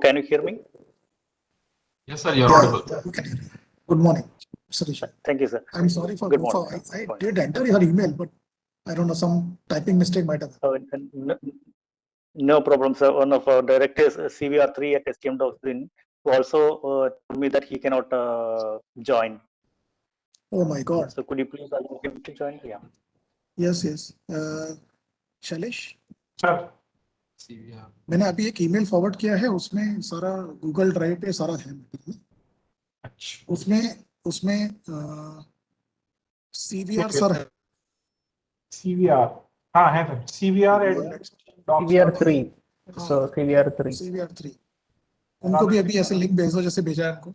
can you hear me? Yes, sir, you're audible. Good morning, Mr. Rishi. Thank you, sir. I'm sorry for Good morning. I did enter your email, but I don't know, some typing mistake might have. No problem, sir. One of our directors, CVR3 at STM Doctrine, who also told me that he cannot join. Oh my God. So could you please allow him to join? Yeah. Yes, yes. Shailesh, Sir. CVR. मैंने अभी एक email forward किया है, उसमें सारा Google drive पे सारा है। अच्छा। उसमें CVR सर है। CVR, हाँ है sir. CVR3, so CVR3. CVR3 उनको भी अभी ऐसे लिंक भेज दो जैसे भेजा है उनको।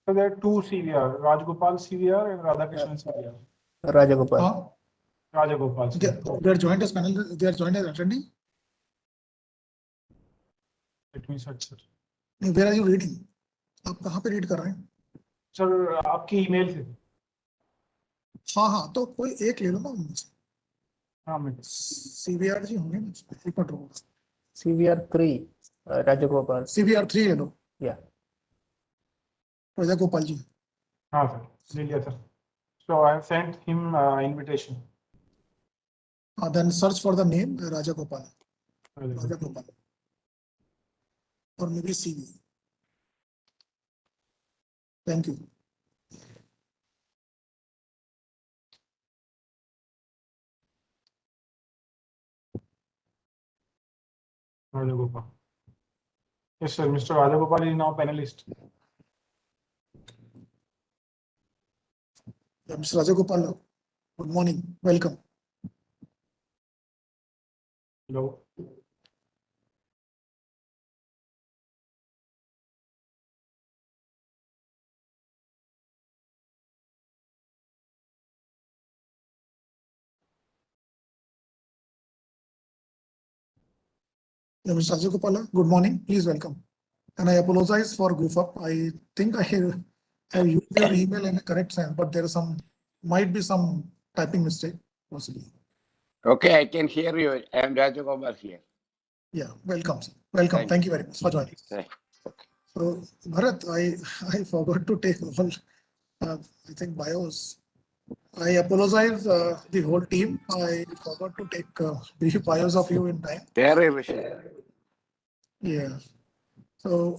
So there are two CVR, Rajagopal CVR and Radhakrishnan CVR. Rajagopal. Rajagopal. They are joined as panel. They are joined as attendee. Let me search, sir. Where are you reading? आप कहाँ पे read कर रहे हैं? Sir आपकी email से। हाँ तो कोई एक ले लो ना उनमें से। हाँ मैं। CVR जी होंगे ना, एक मिनट रुको। CVR3, Rajagopal. CVR3 ले लो। Yeah. Rajagopal ji. हाँ सर, ले लिया sir. So I have sent him invitation. Then search for the name Rajagopal. Rajagopal. Or maybe CV. Thank you. Rajagopal. Yes, sir. Mr. Rajagopal is now panelist. Mr. Rajagopal, good morning. Welcome. Hello. Mr. Rajagopal, good morning. Please welcome. And I apologize for goof up. I think I have used your email in a correct sense, but there is might be some typing mistake possibly. Okay, I can hear you. I am Rajagopal here. Yeah, welcome, sir. Welcome. Thank you very much for joining. Okay. So, Bharat, I forgot to take all, I think, bios. I apologize, the whole team. I forgot to take brief bios of you in time. Yeah. So,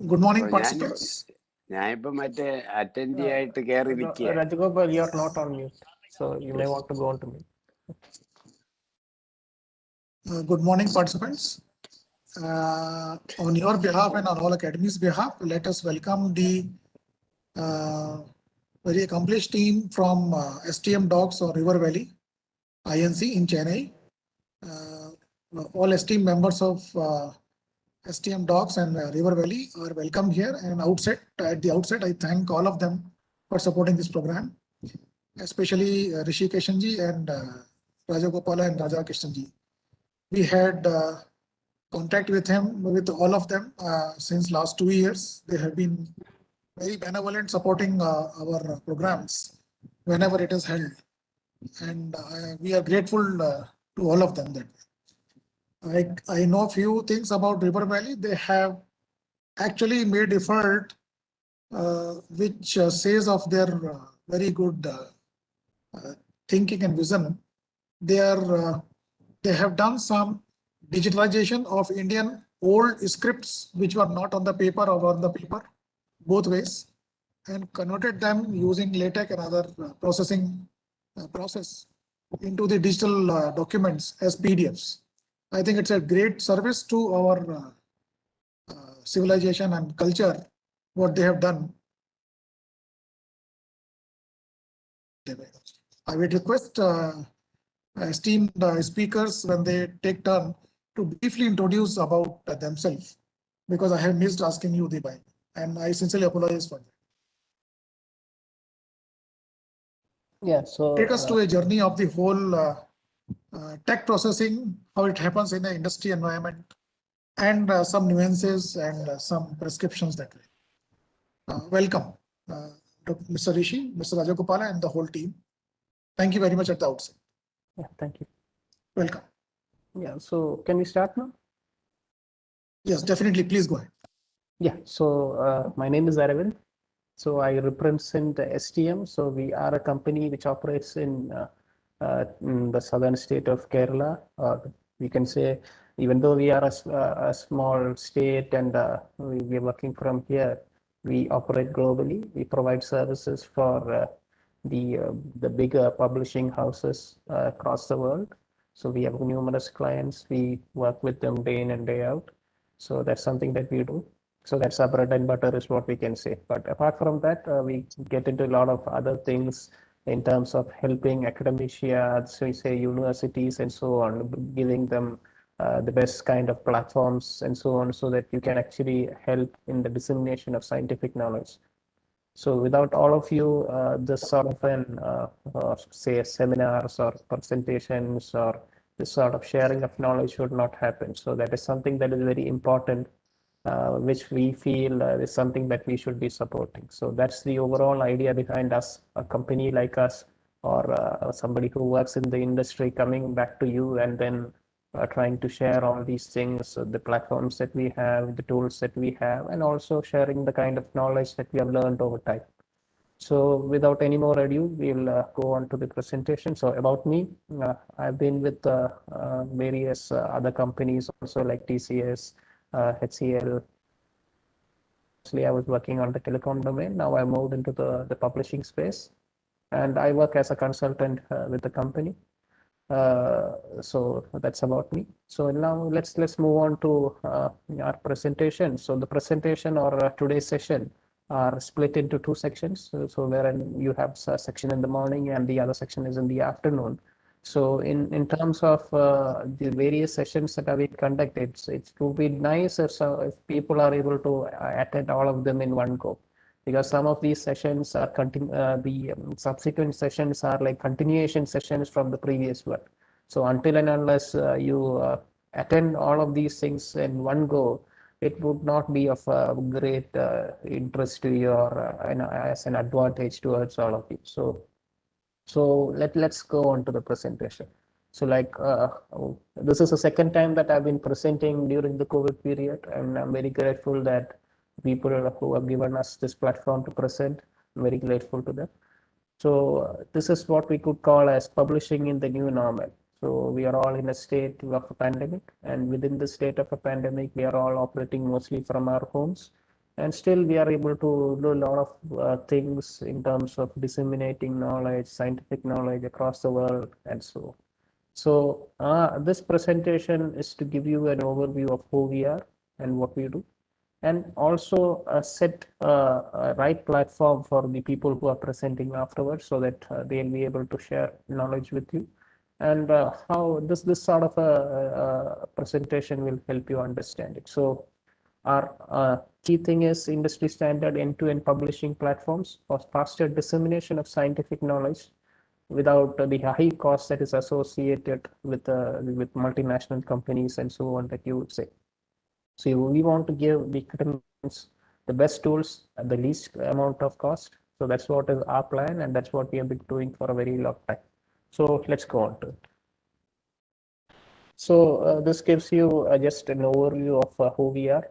good morning, participants. Rajagopal, you are not on mute, so you may want to go on to mute. Good morning, participants. On your behalf and on all academies' behalf, let us welcome the very accomplished team from STM Docs or River Valley INC in Chennai. All esteemed members of STM Docs and River Valley are welcome here. And at the outset, I thank all of them for supporting this program, especially Rishi Keshanji and Rajagopala and Raja Kishanji. We had contact with all of them since last 2 years. They have been very benevolent, supporting our programs whenever it is held, and we are grateful to all of them. That I know a few things about River Valley. They have actually made effort, which says of their very good thinking and vision. They have done some digitalization of Indian old scripts which were not on the paper or on the paper, both ways, and converted them using Latex and other processing process into the digital documents as PDFs. I think it's a great service to our civilization and culture, what they have done. I would request esteemed speakers, when they take turn, to briefly introduce about themselves, because I have missed asking you the by, and I sincerely apologize for that. Yeah, so take us to a journey of the whole tech processing, how it happens in the industry environment, and some nuances and some prescriptions that way. Welcome, Mr. Rishi, Mr. Rajagopala, and the whole team. Thank you very much at the outset. yeah, thank you. Welcome. Yeah, so can we start now? Yes, definitely. Please go ahead. Yeah, so my name is Aravind. So I represent the STM. So we are a company which operates in the southern state of Kerala. We can say, even though we are a small state and we are working from here, we operate globally. We provide services for the bigger publishing houses across the world. So we have numerous clients. We work with them day in and day out. So that's something that we do. So that's our bread and butter is what we can say. But apart from that, we get into a lot of other things in terms of helping academia, so we say universities and so on, giving them the best kind of platforms and so on, so that you can actually help in the dissemination of scientific knowledge. So without all of you, this sort of say seminars or presentations or this sort of sharing of knowledge would not happen. So that is something that is very important, which we feel is something that we should be supporting. So that's the overall idea behind us, a company like us, or somebody who works in the industry coming back to you and then trying to share all these things, the platforms that we have, the tools that we have, and also sharing the kind of knowledge that we have learned over time. So without any more ado, we'll go on to the presentation. So about me, I've been with various other companies also like TCS, HCL. Mostly I was working on the telecom domain. Now I moved into the publishing space, and I work as a consultant with the company. So that's about me. So now let's move on to our presentation. So the presentation or today's session are split into two sections. So wherein you have a section in the morning and the other section is in the afternoon. So in terms of the various sessions that have been conducted, it would be nice if people are able to attend all of them in one go, because some of these sessions are the subsequent sessions are like continuation sessions from the previous one. So until and unless you attend all of these things in one go, it would not be of great interest to you or as an advantage towards all of you. So let's go on to the presentation. So like this is the second time that I've been presenting during the COVID period, and I'm very grateful that people who have given us this platform to present. I'm very grateful to them. So this is what we could call as publishing in the new normal. So we are all in a state of a pandemic, and within the state of a pandemic, we are all operating mostly from our homes, and still we are able to do a lot of things in terms of disseminating knowledge, scientific knowledge across the world, and so. So this presentation is to give you an overview of who we are and what we do, and also set a right platform for the people who are presenting afterwards, so that they'll be able to share knowledge with you, and how this sort of a presentation will help you understand it. So our key thing is industry standard end-to-end publishing platforms for faster dissemination of scientific knowledge without the high cost that is associated with multinational companies and so on that you would say. So we want to give the academics the best tools at the least amount of cost. So that's what is our plan, and that's what we have been doing for a very long time. So let's go on to it. So this gives you just an overview of who we are.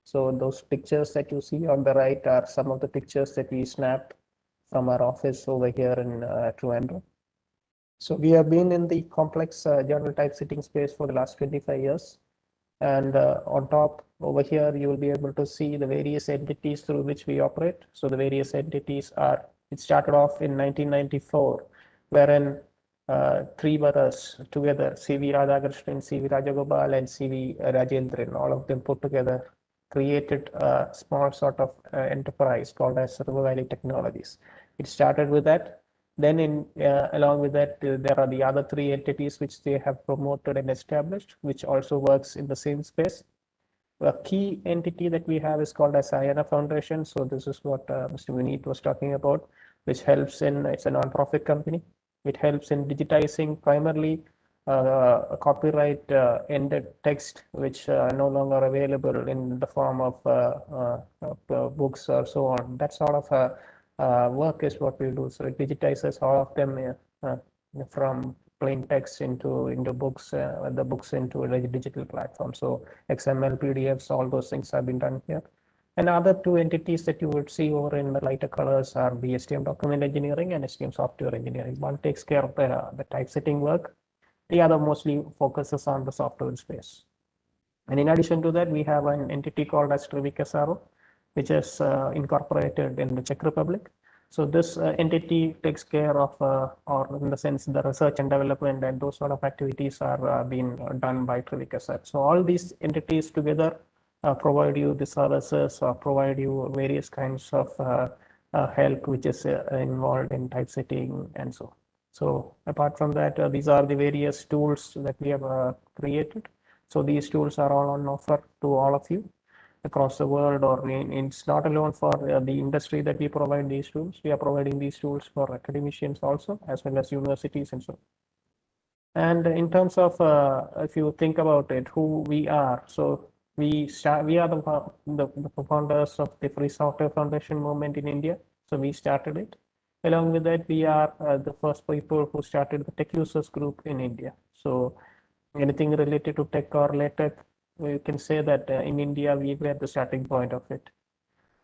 So those pictures that you see on the right are some of the pictures that we snapped from our office over here in Trivandrum. So we have been in the complex journal typesetting space for the last 25 years. And on top over here, you will be able to see the various entities through which we operate. So the various entities are, it started off in 1994, wherein three brothers together, C.V. Radhakrishnan, C.V. Rajagopal, and C.V. Rajendran, all of them put together, created a small sort of enterprise called as River Valley Technologies. It started with that. Then along with that, there are the other three entities which they have promoted and established, which also works in the same space. A key entity that we have is called as Ayana Foundation. So this is what Mr. Vineet was talking about, which helps in, it's a non-profit company. It helps in digitizing primarily copyright ended text, which no longer available in the form of books or so on. That sort of work is what we do. So it digitizes all of them from plain text into books, the books into a digital platform. So XML, PDFs, all those things have been done here. And other two entities that you would see over in the lighter colors are the STM document engineering and STM software engineering. One takes care of the typesetting work. The other mostly focuses on the software space. And in addition to that, we have an entity called as SRO, which is incorporated in the Czech Republic. So this entity takes care of, or in the sense, the research and development and those sort of activities are being done by Trivikasar. So all these entities together provide you the services or provide you various kinds of help which is involved in typesetting and so on. So apart from that, these are the various tools that we have created. So these tools are all on offer to all of you across the world, or it's not alone for the industry that we provide these tools. We are providing these tools for academicians also, as well as universities and so on. And in terms of, if you think about it, who we are, so we are the founders of the Free Software Foundation movement in India. So we started it. Along with that, we are the first people who started the tech users group in India. So anything related to tech or Latex, we can say that in India, we were the starting point of it.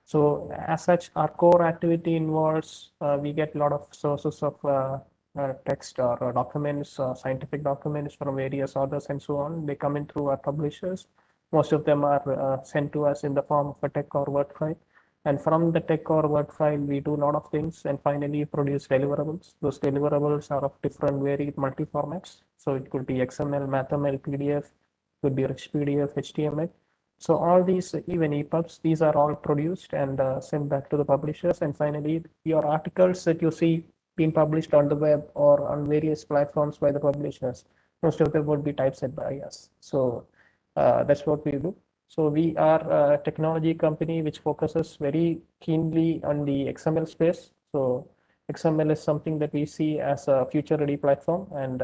So as such, our core activity involves, we get a lot of sources of text or documents, scientific documents from various authors and so on. They come in through our publishers. Most of them are sent to us in the form of a tech or Word file. And from the tech or Word file, we do a lot of things and finally produce deliverables. Those deliverables are of different varied multi-formats. So it could be XML, MathML, PDF, could be rich PDF, HTML. So all these, even EPUBs, these are all produced and sent back to the publishers. And finally, your articles that you see being published on the web or on various platforms by the publishers, most of them would be typeset by us. So that's what we do. So we are a technology company which focuses very keenly on the XML space. So XML is something that we see as a future-ready platform, and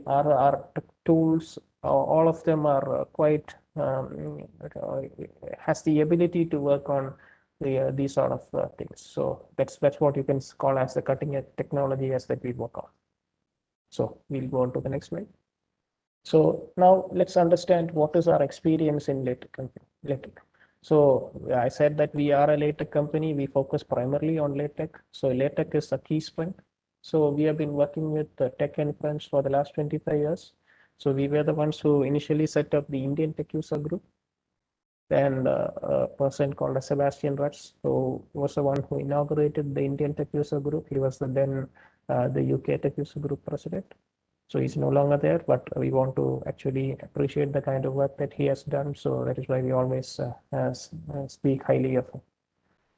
our tools, all of them are quite has the ability to work on these sort of things. So that's what you can call as the cutting-edge technology as that we work on. So we'll go on to the next slide. So now let's understand what is our experience in LaTeX. So I said that we are a LaTeX company. We focus primarily on LaTeX. So LaTeX is a key strength. So we have been working with tech and friends for the last 25 years. So we were the ones who initially set up the Indian Tech User Group. Then a person called Sebastian Rutz, who was the one who inaugurated the Indian Tech User Group. He was then the UK Tech User Group president. So he's no longer there, but we want to actually appreciate the kind of work that he has done. So that is why we always speak highly of him.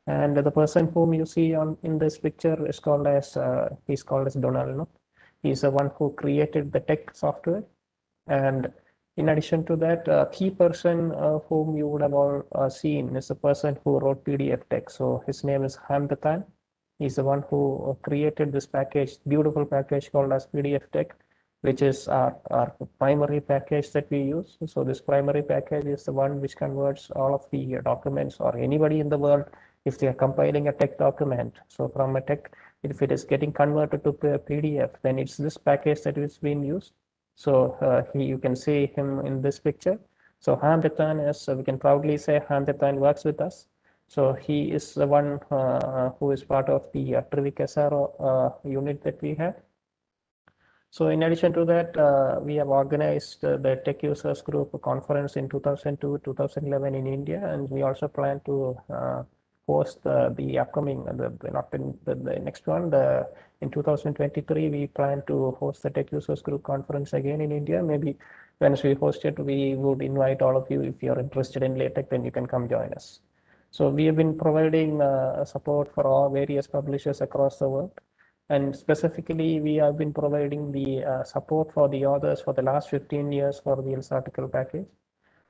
And the person whom you see in this picture is called as Donald. No? He's the one who created the tech software. And in addition to that, a key person whom you would have all seen is the person who wrote PDF tech. So his name is Hamdathan. He's the one who created this package, beautiful package called as PDF tech, which is our primary package that we use. So this primary package is the one which converts all of the documents, or anybody in the world, if they are compiling a tech document. So from a tech, if it is getting converted to PDF, then it's this package that is being used. So you can see him in this picture. So Hamdathan is, we can proudly say Hamdathan works with us. So he is the one who is part of the Trivikasar unit that we have. So in addition to that, we have organized the Tech Users Group conference in 2002, 2011 in India, and we also plan to host the upcoming, the next one, in 2023, we plan to host the Tech Users Group conference again in India. Maybe once we host it, we would invite all of you. If you're interested in LaTeX, then you can come join us. So we have been providing support for all various publishers across the world. And specifically, we have been providing the support for the authors for the last 15 years for the ELSA article package.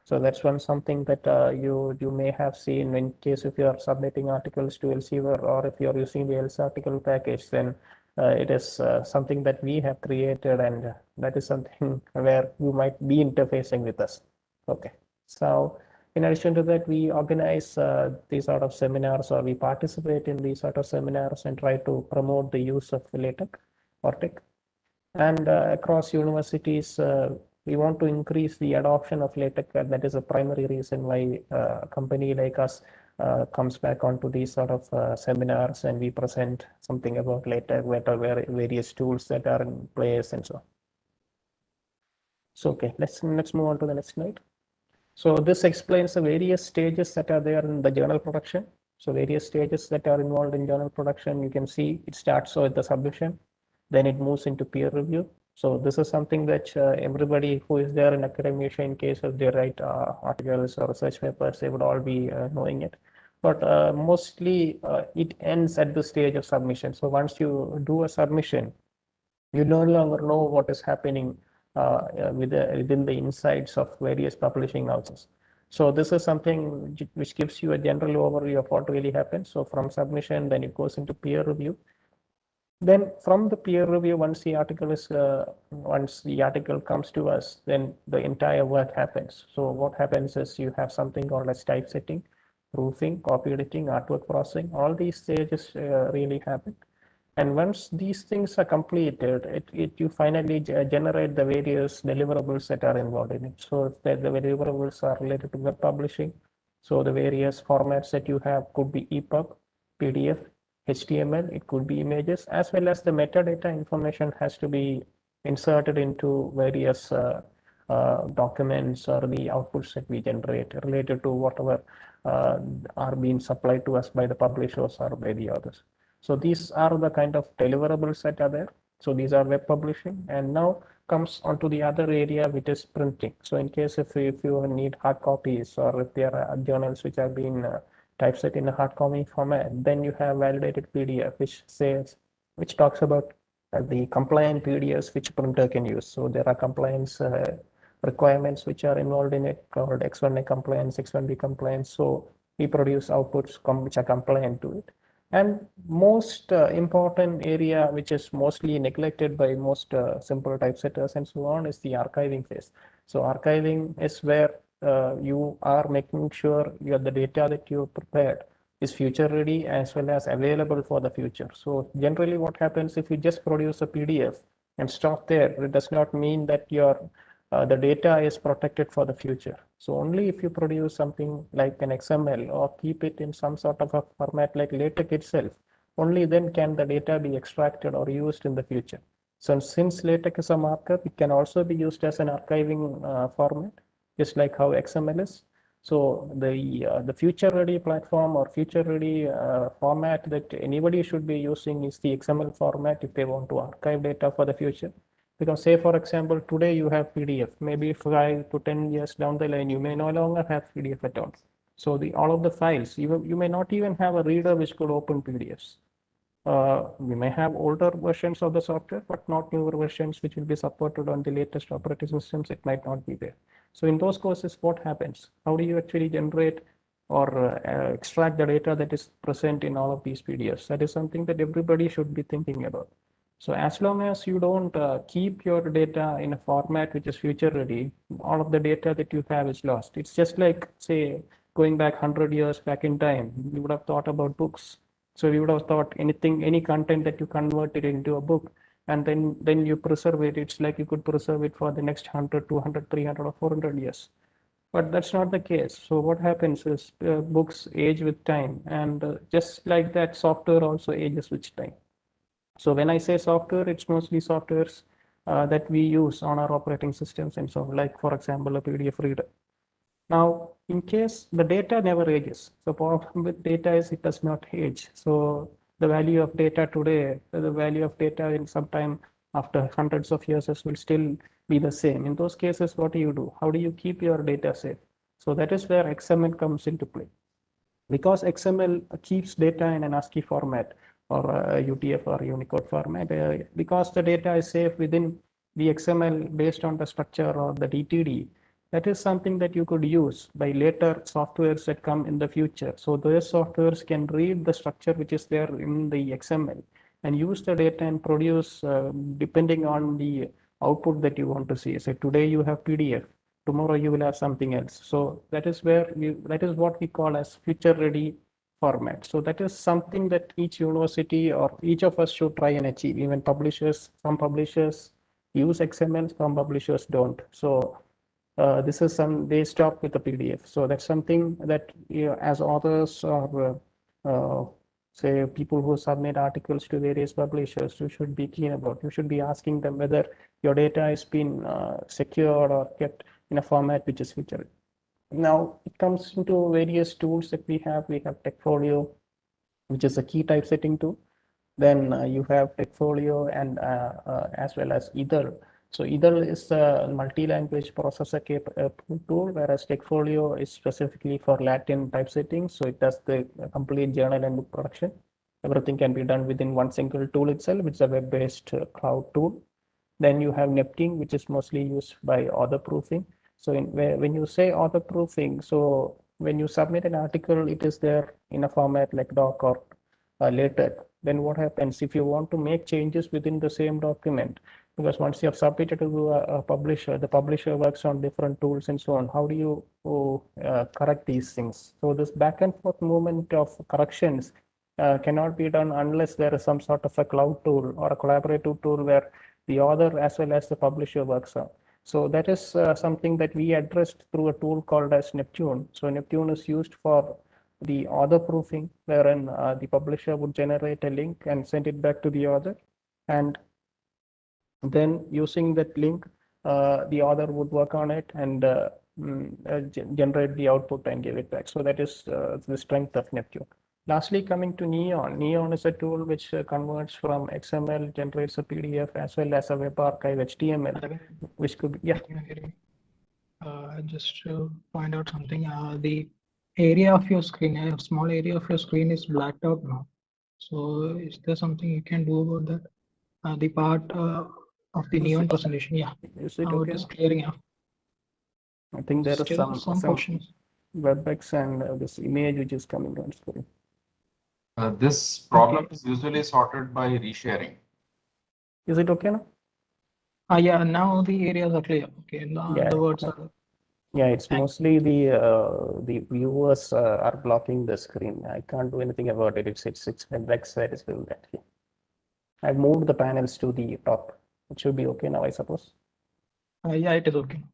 So that's something that you may have seen in case if you are submitting articles to Elsevier, or if you are using the ELSA article package, then it is something that we have created, and that is something where you might be interfacing with us. Okay. So in addition to that, we organize these sort of seminars, or we participate in these sort of seminars and try to promote the use of LaTeX or tech. And across universities, we want to increase the adoption of LaTeX. That is a primary reason why a company like us comes back onto these sort of seminars, and we present something about LaTeX, what are various tools that are in place and so on. So okay, let's move on to the next slide. So this explains the various stages that are there in the journal production. So various stages that are involved in journal production, you can see it starts with the submission, then it moves into peer review. So this is something that everybody who is there in academia, in case of they write articles or research papers, they would all be knowing it. But mostly it ends at the stage of submission. So once you do a submission, you no longer know what is happening within the insights of various publishing houses. So this is something which gives you a general overview of what really happens. So from submission, then it goes into peer review. Then from the peer review, once the article comes to us, then the entire work happens. So what happens is you have something called as typesetting, proofing, copy editing, artwork processing. All these stages really happen. And once these things are completed, you finally generate the various deliverables that are involved in it. So if the deliverables are related to web publishing, so the various formats that you have could be EPUB, PDF, HTML, it could be images, as well as the metadata information has to be inserted into various documents or the outputs that we generate related to whatever are being supplied to us by the publishers or by the others. So these are the kind of deliverables that are there. So these are web publishing, and now comes onto the other area, which is printing. So in case if you need hard copies, or if there are journals which have been typeset in a hard copy format, then you have validated PDF, which talks about the compliant PDFs which printer can use. So there are compliance requirements which are involved in it, called X1A compliance, X1B compliance. So we produce outputs which are compliant to it. And most important area, which is mostly neglected by most simple typesetters and so on, is the archiving phase. So archiving is where you are making sure the data that you prepared is future ready as well as available for the future. So generally what happens if you just produce a PDF and stop there, it does not mean that the data is protected for the future. So only if you produce something like an XML or keep it in some sort of a format like LaTeX itself, only then can the data be extracted or used in the future. So since LaTeX is a markup, it can also be used as an archiving format, just like how XML is. So the future ready platform or future ready format that anybody should be using is the XML format if they want to archive data for the future. Because say, for example, today you have PDF, maybe 5 to 10 years down the line, you may no longer have PDF at all. So all of the files, you may not even have a reader which could open PDFs. We may have older versions of the software, but not newer versions which will be supported on the latest operating systems. It might not be there. So in those cases, what happens? How do you actually generate or extract the data that is present in all of these PDFs? That is something that everybody should be thinking about. So as long as you don't keep your data in a format which is future ready, all of the data that you have is lost. It's just like, say, going back 100 years back in time, you would have thought about books. So you would have thought any content that you converted into a book, and then you preserve it. It's like you could preserve it for the next 100, 200, 300, or 400 years. But that's not the case. So what happens is books age with time, and just like that, software also ages with time. So when I say software, it's mostly softwares that we use on our operating systems and so on, like for example, a PDF reader. Now, in case the data never ages, the problem with data is it does not age. So the value of data today, the value of data in some time after hundreds of years will still be the same. In those cases, what do you do? How do you keep your data safe? So that is where XML comes into play. Because XML keeps data in an ASCII format or a UTF or Unicode format, because the data is safe within the XML based on the structure or the DTD, that is something that you could use by later softwares that come in the future. So those softwares can read the structure which is there in the XML and use the data and produce depending on the output that you want to see. So today you have PDF, tomorrow you will have something else. So that is what we call as future ready format. So that is something that each university or each of us should try and achieve. Even some publishers use XML, some publishers don't. So this is they stop with the PDF. So that's something that as authors or say people who submit articles to various publishers, you should be keen about. You should be asking them whether your data has been secured or kept in a format which is featured. Now it comes into various tools that we have. We have Techfolio, which is a key typesetting tool. Then you have Techfolio and as well as Ether. So Ether is a multi-language processor tool, whereas Techfolio is specifically for Latin typesetting. So it does the complete journal and book production. Everything can be done within one single tool itself. It's a web-based cloud tool. Then you have Neptune, which is mostly used by author proofing. So when you say author proofing, so when you submit an article, it is there in a format like doc or latex. Then what happens if you want to make changes within the same document? Because once you have submitted to a publisher, the publisher works on different tools and so on. How do you correct these things? So this back and forth movement of corrections cannot be done unless there is some sort of a cloud tool or a collaborative tool where the author as well as the publisher works on. So that is something that we addressed through a tool called as Neptune. So Neptune is used for the author proofing, wherein the publisher would generate a link and send it back to the author. And then using that link, the author would work on it and generate the output and give it back. So that is the strength of Neptune. Lastly, coming to Neon. Neon is a tool which converts from XML, generates a PDF as well as a web archive HTML, which could be, yeah. Just to find out something, the area of your screen, a small area of your screen is blacked out now. So is there something you can do about that? The part of the Neon presentation, yeah. Is it Now okay? it is clearing up. I think there is Still some portions. WebEx and this image which is coming on screen. This problem is usually sorted by resharing. Is it okay now? Yeah, now the areas are clear. Okay, now Yeah. the words are. Yeah, it's Thanks. mostly the viewers are blocking the screen. I can't do anything about it. It's WebEx that is doing that. I've moved the panels to the top. It should be okay now, I suppose. Yeah, it is okay.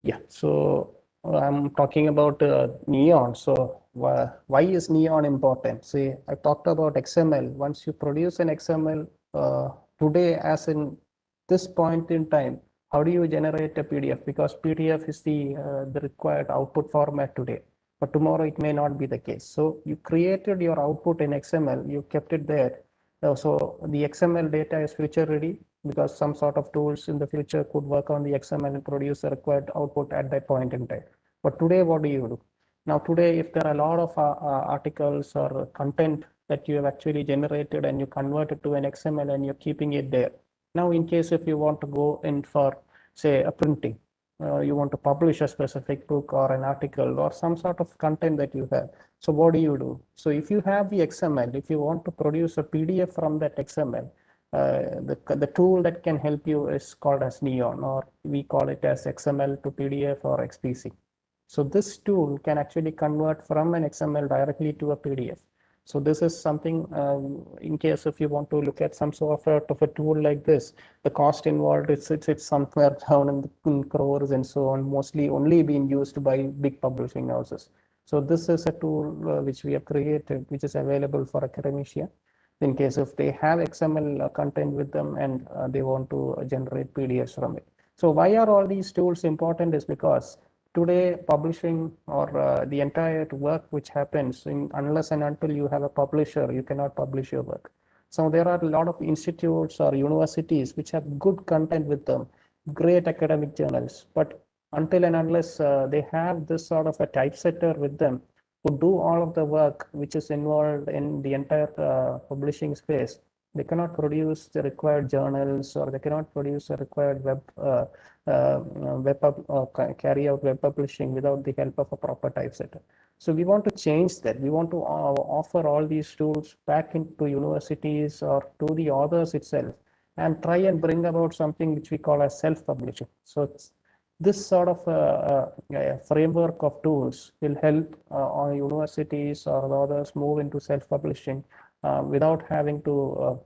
Yeah, so I'm talking about Neon. So why is Neon important? See, I talked about XML. Once you produce an XML today, as in this point in time, how do you generate a PDF? Because PDF is the required output format today. But tomorrow it may not be the case. So you created your output in XML, you kept it there. So the XML data is future ready because some sort of tools in the future could work on the XML and produce the required output at that point in time. But today, what do you do? Now, today, if there are a lot of articles or content that you have actually generated and you convert it to an XML and you're keeping it there. Now, in case if you want to go in for, say, a printing, you want to publish a specific book or an article or some sort of content that you have. So what do you do? So if you have the XML, if you want to produce a PDF from that XML, the tool that can help you is called as Neon, or we call it as XML to PDF or XPC. So this tool can actually convert from an XML directly to a PDF. So this is something in case if you want to look at some sort of a tool like this, the cost involved it's somewhere down in crores and so on, mostly only being used by big publishing houses. So this is a tool which we have created, which is available for academia in case if they have XML content with them and they want to generate PDFs from it. So why are all these tools important is because today publishing or the entire work which happens unless and until you have a publisher, you cannot publish your work. So there are a lot of institutes or universities which have good content with them, great academic journals, but until and unless they have this sort of a typesetter with them who do all of the work which is involved in the entire publishing space, they cannot produce the required journals or they cannot produce the required carry out web publishing without the help of a proper typesetter. So we want to change that. We want to offer all these tools back into universities or to the authors itself and try and bring about something which we call as self-publishing. So this sort of framework of tools will help our universities or others move into self-publishing without having to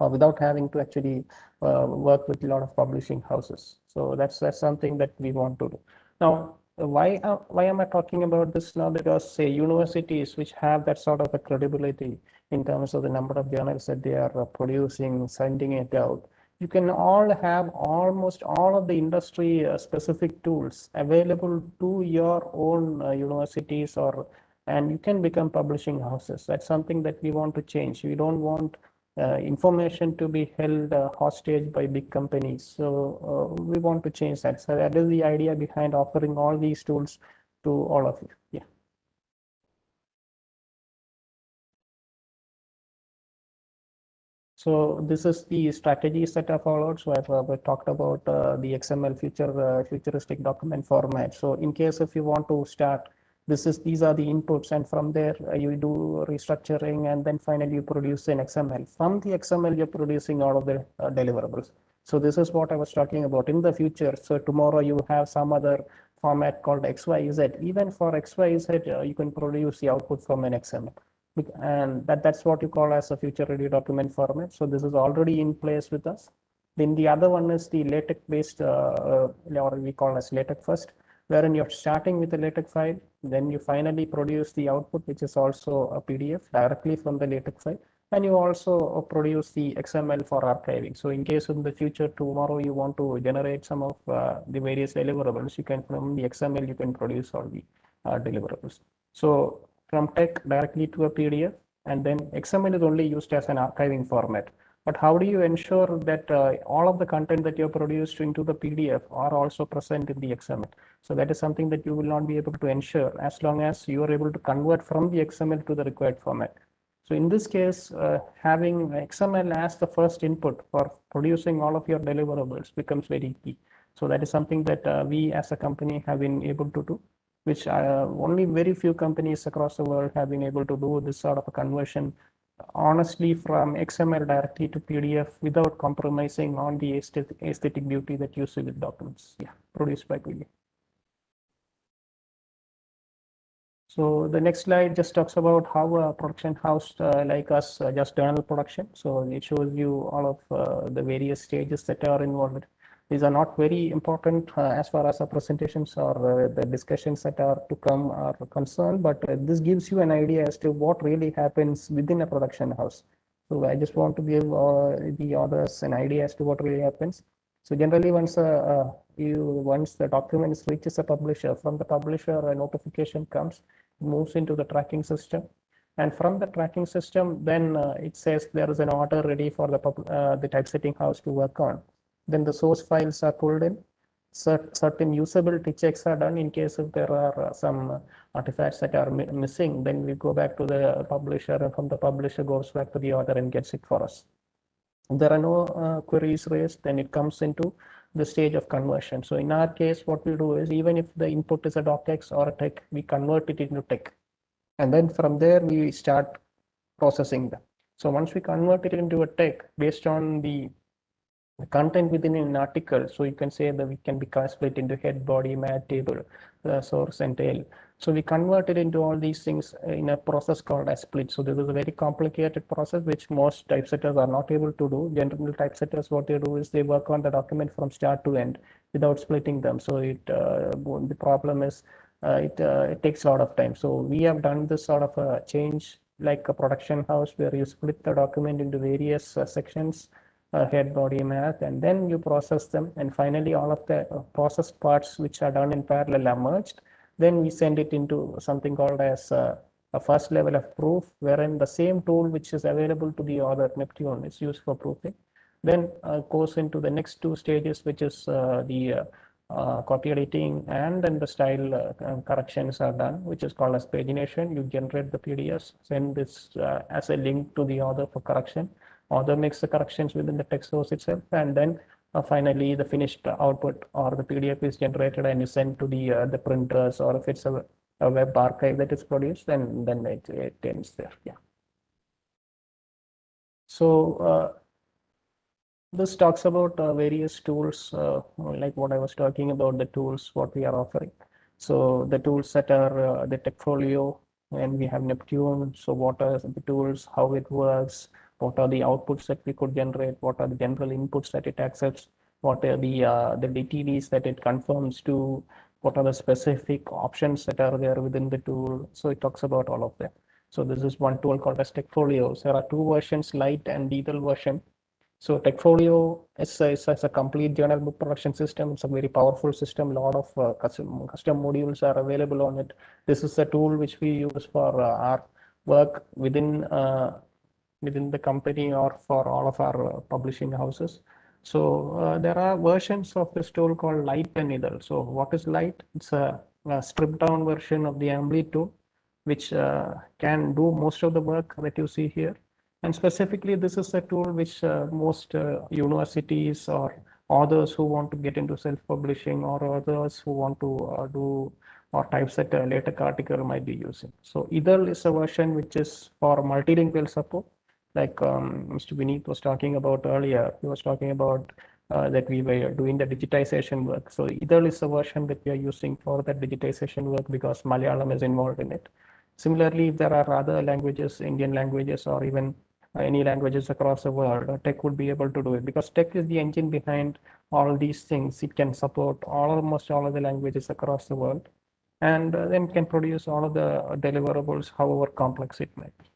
without having to actually work with a lot of publishing houses. So that's something that we want to do. Now, why am I talking about this now? Because say universities which have that sort of a credibility in terms of the number of journals that they are producing, sending it out, you can all have almost all of the industry specific tools available to your own universities, or and you can become publishing houses. That's something that we want to change. We don't want information to be held hostage by big companies. So we want to change that. So that is the idea behind offering all these tools to all of you. Yeah. So this is the strategies that are followed. So I've talked about the XML futuristic document format. So in case if you want to start, these are the inputs, and from there you do restructuring, and then finally you produce an XML. From the XML, you're producing all of the deliverables. So this is what I was talking about in the future. So tomorrow you have some other format called XYZ. Even for XYZ, you can produce the output from an XML. And that's what you call as a future ready document format. So this is already in place with us. Then the other one is the LaTeX based, or we call as LaTeX first, wherein you're starting with a LaTeX file, then you finally produce the output, which is also a PDF directly from the LaTeX file, and you also produce the XML for archiving. So in case in the future tomorrow you want to generate some of the various deliverables, you can from the XML you can produce all the deliverables. So from tech directly to a PDF, and then XML is only used as an archiving format. But how do you ensure that all of the content that you're produced into the PDF are also present in the XML? So that is something that you will not be able to ensure as long as you are able to convert from the XML to the required format. So in this case, having XML as the first input for producing all of your deliverables becomes very key. So that is something that we as a company have been able to do, which only very few companies across the world have been able to do this sort of a conversion honestly from XML directly to PDF without compromising on the aesthetic beauty that you see with documents. Yeah, produced by PDF. So the next slide just talks about how a production house like us just journal production. So it shows you all of the various stages that are involved. These are not very important as far as our presentations or the discussions that are to come are concerned, but this gives you an idea as to what really happens within a production house. So I just want to give the authors an idea as to what really happens. So generally, once the document reaches a publisher, from the publisher a notification comes, moves into the tracking system, and from the tracking system, then it says there is an order ready for the typesetting house to work on. Then the source files are pulled in. Certain usability checks are done in case if there are some artifacts that are missing. Then we go back to the publisher, and from the publisher goes back to the author and gets it for us. If there are no queries raised, then it comes into the stage of conversion. So in our case, what we do is even if the input is a docx or a tech, we convert it into tech. And then from there, we start processing them. So once we convert it into a tech based on the content within an article, so you can say that we can be split into head, body, mat, table, source, and tail. So we convert it into all these things in a process called as split. So this is a very complicated process which most typesetters are not able to do. General typesetters, what they do is they work on the document from start to end without splitting them. So the problem is it takes a lot of time. So we have done this sort of a change like a production house where you split the document into various sections, head, body, math, and then you process them, and finally all of the processed parts which are done in parallel are merged. Then we send it into something called as a first level of proof, wherein the same tool which is available to the author, Neptune, is used for proofing. Then goes into the next two stages, which is the copy editing, and then the style corrections are done, which is called as pagination. You generate the PDFs, send this as a link to the author for correction. Author makes the corrections within the text source itself, and then finally the finished output or the PDF is generated and is sent to the printers, or if it's a web archive that is produced, then it ends there. Yeah. So this talks about various tools, like what I was talking about, the tools what we are offering. So the tools that are the Techfolio, and we have Neptune. So what are the tools, how it works, what are the outputs that we could generate, what are the general inputs that it accepts, what are the DTDs that it conforms to, what are the specific options that are there within the tool. So it talks about all of that. So this is one tool called as TechFolios. There are two versions, light and detailed version. So TechFolio is a complete journal book production system. It's a very powerful system. A lot of custom modules are available on it. This is a tool which we use for our work within the company or for all of our publishing houses. So there are versions of this tool called Light and Needle. So what is Light? It's a stripped down version of the Ambly tool, which can do most of the work that you see here. And specifically, this is a tool which most universities or authors who want to get into self-publishing or others who want to do or typeset a LaTeX article might be using. So either is a version which is for multilingual support, like Mr. Vineet was talking about earlier. He was talking about that we were doing the digitization work. So either is a version that we are using for that digitization work because Malayalam is involved in it. Similarly, if there are other languages, Indian languages, or even any languages across the world, tech would be able to do it because tech is the engine behind all these things. It can support almost all of the languages across the world, and then can produce all of the deliverables, however complex it may be.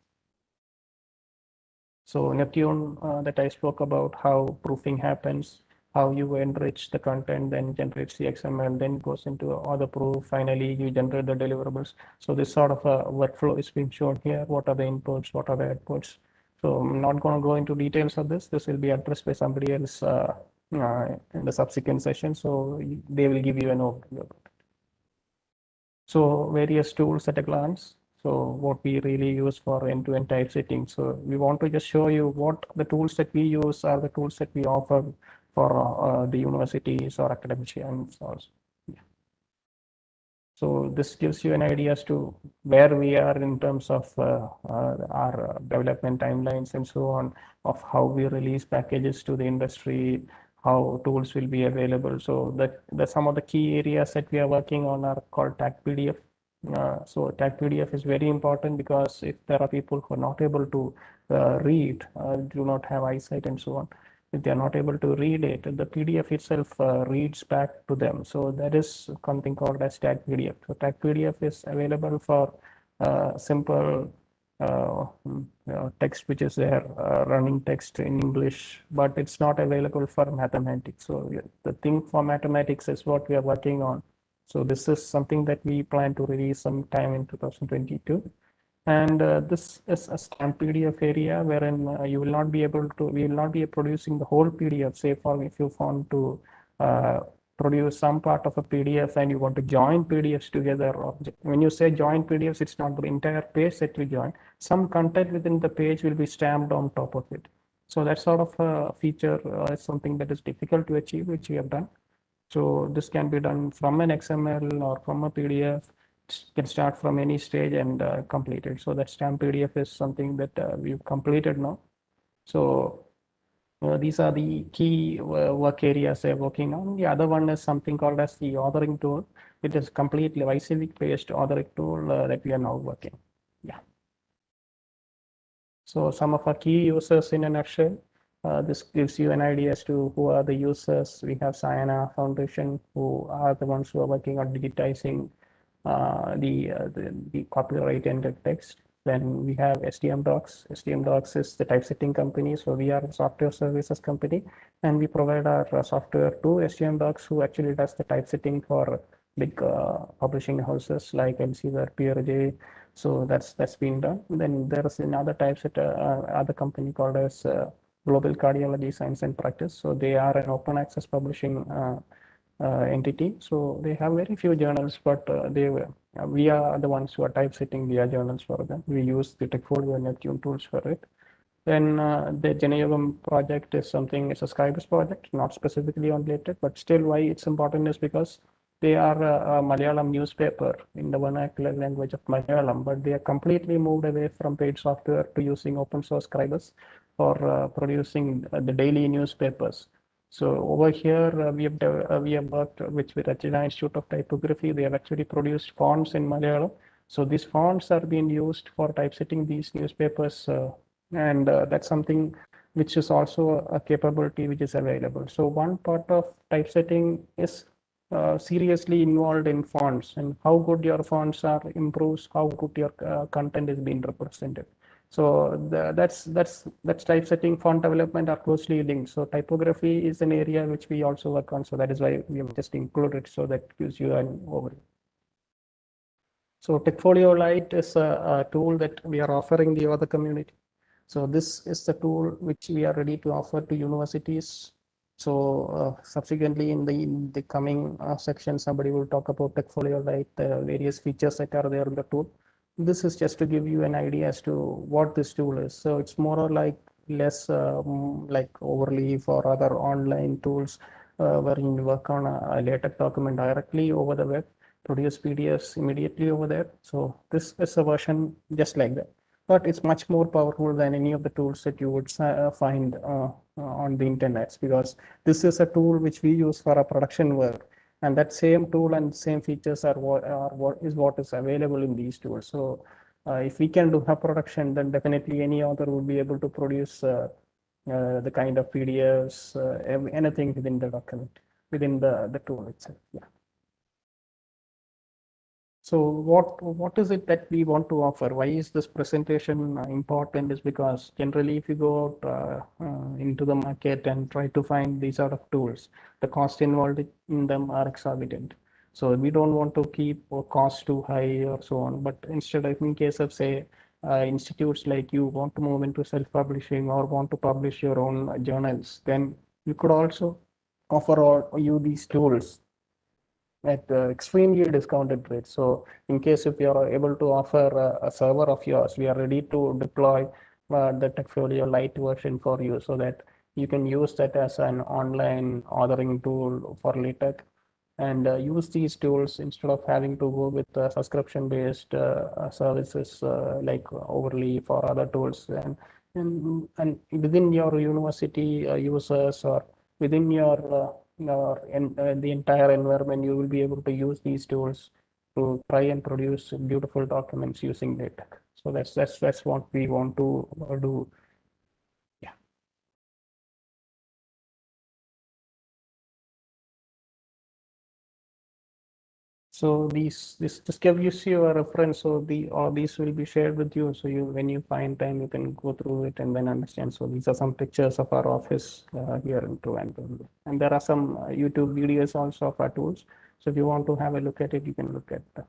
So Neptune that I spoke about, how proofing happens, how you enrich the content, then generates the XML, then goes into other proof. Finally, you generate the deliverables. So this sort of a workflow is being shown here. What are the inputs? What are the outputs? So I'm not going to go into details of this. This will be addressed by somebody else in the subsequent session. So they will give you an overview. So various tools at a glance. So what we really use for end-to-end typesetting. So we want to just show you what the tools that we use are the tools that we offer for the universities or academicians also. Yeah. So this gives you an idea as to where we are in terms of our development timelines and so on, of how we release packages to the industry, how tools will be available. So that some of the key areas that we are working on are called tag PDF. So tag PDF is very important because if there are people who are not able to read, do not have eyesight and so on, if they are not able to read it, the PDF itself reads back to them. So that is something called as tag PDF. So tag PDF is available for simple text which is there, running text in English, but it's not available for mathematics. So the thing for mathematics is what we are working on. So this is something that we plan to release sometime in 2022. And this is a stamp PDF area wherein we will not be producing the whole PDF. Say for if you want to produce some part of a PDF and you want to join PDFs together, or when you say join PDFs, it's not the entire page that we join. Some content within the page will be stamped on top of it. So that sort of a feature is something that is difficult to achieve, which we have done. So this can be done from an XML or from a PDF. It can start from any stage and complete it. So that stamp PDF is something that we've completed now. So these are the key work areas they're working on. The other one is something called as the authoring tool. It is completely Vysevic-based authoring tool that we are now working. Yeah. So some of our key users in a nutshell. This gives you an idea as to who are the users. We have Sayana Foundation, who are the ones who are working on digitizing the copyright and text. Then we have STM Docs. STM Docs is the typesetting company. So we are a software services company, and we provide our software to STM Docs, who actually does the typesetting for big publishing houses like Elsevier, PRJ. So that's been done. Then there is another typesetter, other company called as Global Cardiology Science and Practice. So they are an open access publishing entity. So they have very few journals, but we are the ones who are typesetting their journals for them. We use the TechFolio and Neptune tools for it. Then the Janayogam project is something, it's a Scribus project, not specifically on LaTeX, but still why it's important is because they are a Malayalam newspaper in the vernacular language of Malayalam, but they are completely moved away from paid software to using open source Scribus for producing the daily newspapers. So over here, we have worked with Rachina Institute of Typography. They have actually produced fonts in Malayalam. So these fonts are being used for typesetting these newspapers And that's something which is also a capability which is available. So one part of typesetting is seriously involved in fonts, and how good your fonts are improves how good your content is being represented. So that's typesetting, font development are closely linked. So typography is an area which we also work on. So that is why we have just included, so that gives you an overview. So Techfolio Lite is a tool that we are offering the other community. So this is the tool which we are ready to offer to universities. So subsequently in the coming section, somebody will talk about Techfolio Lite, the various features that are there in the tool. This is just to give you an idea as to what this tool is. So it's more or like less like overly for other online tools where you work on a LaTeX document directly over the web, produce PDFs immediately over there. So this is a version just like that, but it's much more powerful than any of the tools that you would find on the internet, because this is a tool which we use for our production work, and that same tool and same features are what is available in these tools. So if we can do a production, then definitely any author will be able to produce the kind of PDFs, anything within the document, within the tool itself. Yeah. So what is it that we want to offer? Why is this presentation important? Is because generally, if you go out into the market and try to find these sort of tools, the cost involved in them are exorbitant. So we don't want to keep cost too high or so on. But instead, in case of say institutes like you want to move into self-publishing or want to publish your own journals, then you could also offer all you these tools at extremely discounted rates. So in case if you are able to offer a server of yours, we are ready to deploy the Techfolio Lite version for you, so that you can use that as an online authoring tool for LaTeX, and use these tools instead of having to go with subscription based services like overly for other tools, and within your university users or within the entire environment, you will be able to use these tools to try and produce beautiful documents using LaTeX. So that's what we want to do. Yeah. So this gives you a reference. So all these will be shared with you. So you when you find time, you can go through it and then understand. So these are some pictures of our office here in Trivandrum, and there are some YouTube videos also of our tools. So if you want to have a look at it, you can look at that.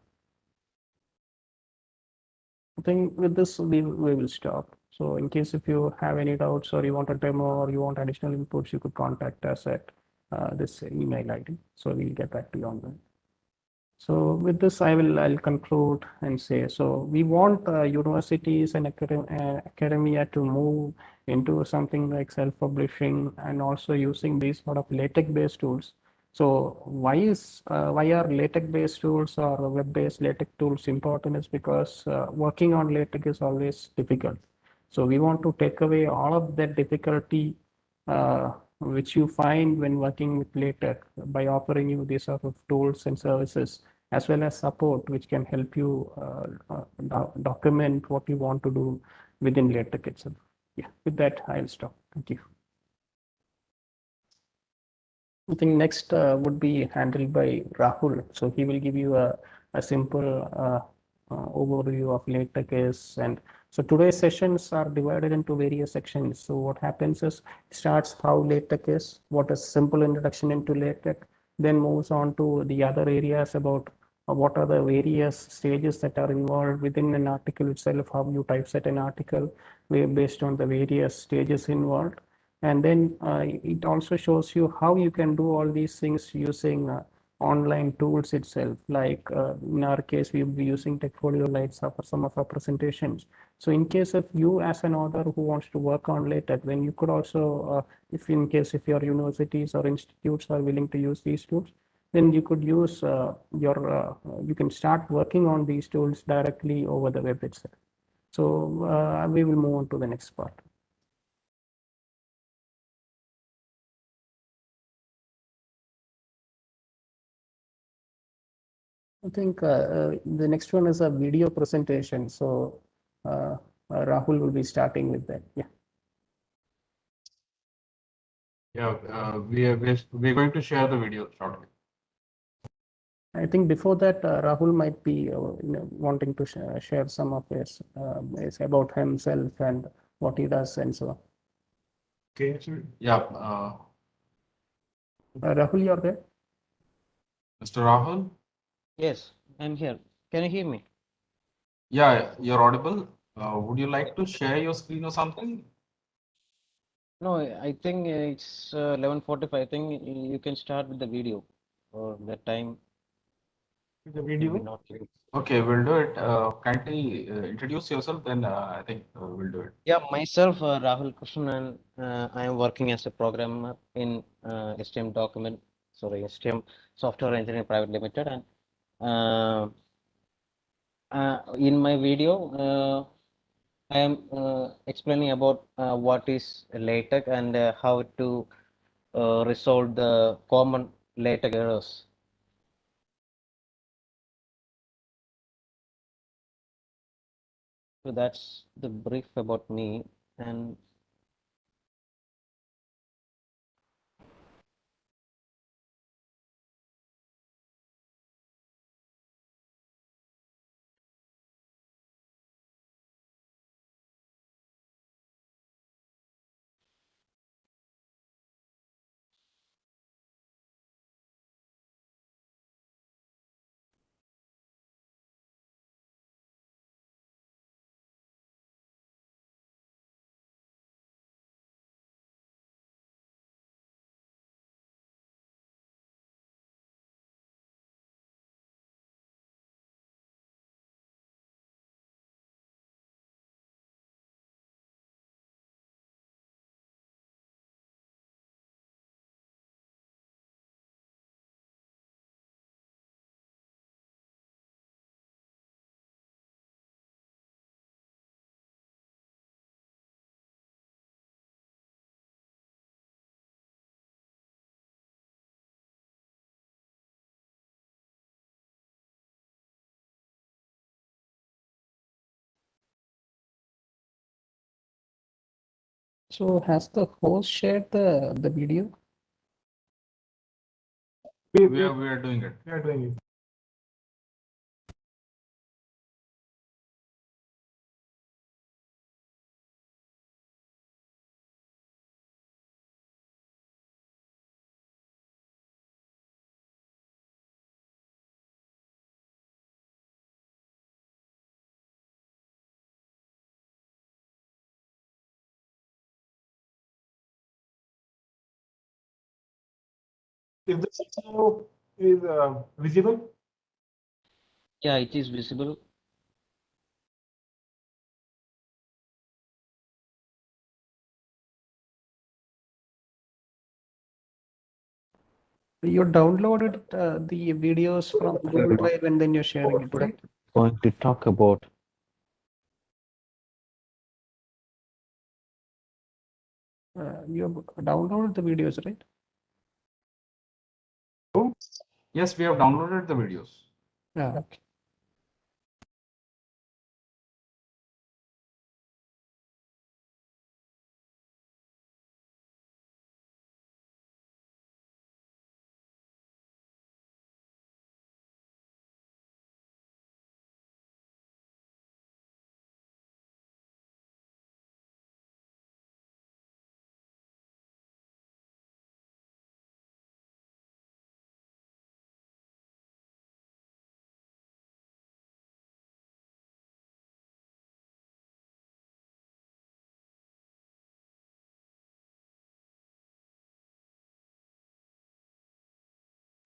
I think with this we will stop. So in case if you have any doubts or you want a demo or you want additional inputs, you could contact us at this email ID. So we'll get back to you on that. So with this, I'll conclude and say, so we want universities and academia to move into something like self-publishing and also using these sort of LaTeX-based tools. So why are LaTeX-based tools or web-based LaTeX tools important? Is because working on LaTeX is always difficult. So we want to take away all of that difficulty which you find when working with LaTeX by offering you these sort of tools and services, as well as support which can help you document what you want to do within LaTeX itself. Yeah, with that, I'll stop. Thank you. I think next would be handled by Rahul. So he will give you a simple overview of LaTeX. And so today's sessions are divided into various sections. So what happens is starts how LaTeX is, what is simple introduction into LaTeX, then moves on to the other areas about what are the various stages that are involved within an article itself, how you typeset an article based on the various stages involved. And then it also shows you how you can do all these things using online tools itself. Like in our case, we'll be using Techfolio Lite for some of our presentations. So in case of you as an author who wants to work on LaTeX, then you could also, if your universities or institutes are willing to use these tools, then you could use you can start working on these tools directly over the web itself. So we will move on to the next part. I think the next one is a video presentation. So Rahul will be starting with that. Yeah. Yeah, we're going to share the video shortly. I think before that, Rahul might be wanting to share some of his about himself and what he does and so on. Okay, so Yeah, Rahul, you're there? Mr. Rahul? Yes, I'm here. Can you hear me? Yeah, you're audible. Would you like to share your screen or something? No, I think it's 11:45. I think you can start with the video or the time. the Maybe video. not. Yet. Okay, we'll do it. Kindly introduce yourself, then I think we'll do it. Yeah, myself, Rahul Krishnan, and I am working as a programmer in STM Software Engineering Private Limited, and in my video, I am explaining about what is LaTeX and how to resolve the common LaTeX errors. So that's the brief about me. And So has the host shared the video? We are doing it. We are doing it. Is the video is visible? yeah, it is visible. You downloaded the videos from Google Drive and then you're sharing it, right? Going to talk about You downloaded the videos, right? Yes, we have downloaded the videos. Yeah. Okay.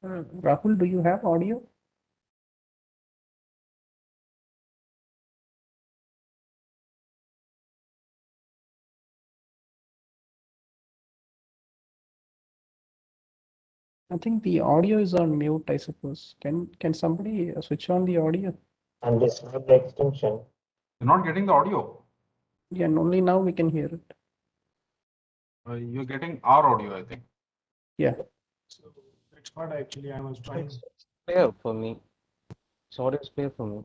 Rahul, do you have audio? I think the audio is on mute, I suppose. Can somebody switch on the audio? and describe the extension. You're not getting the audio. Yeah, and only now we can hear it. You're getting our audio, I think. Yeah. So that's what actually I was trying. It's clear for me. It's audio is clear for me.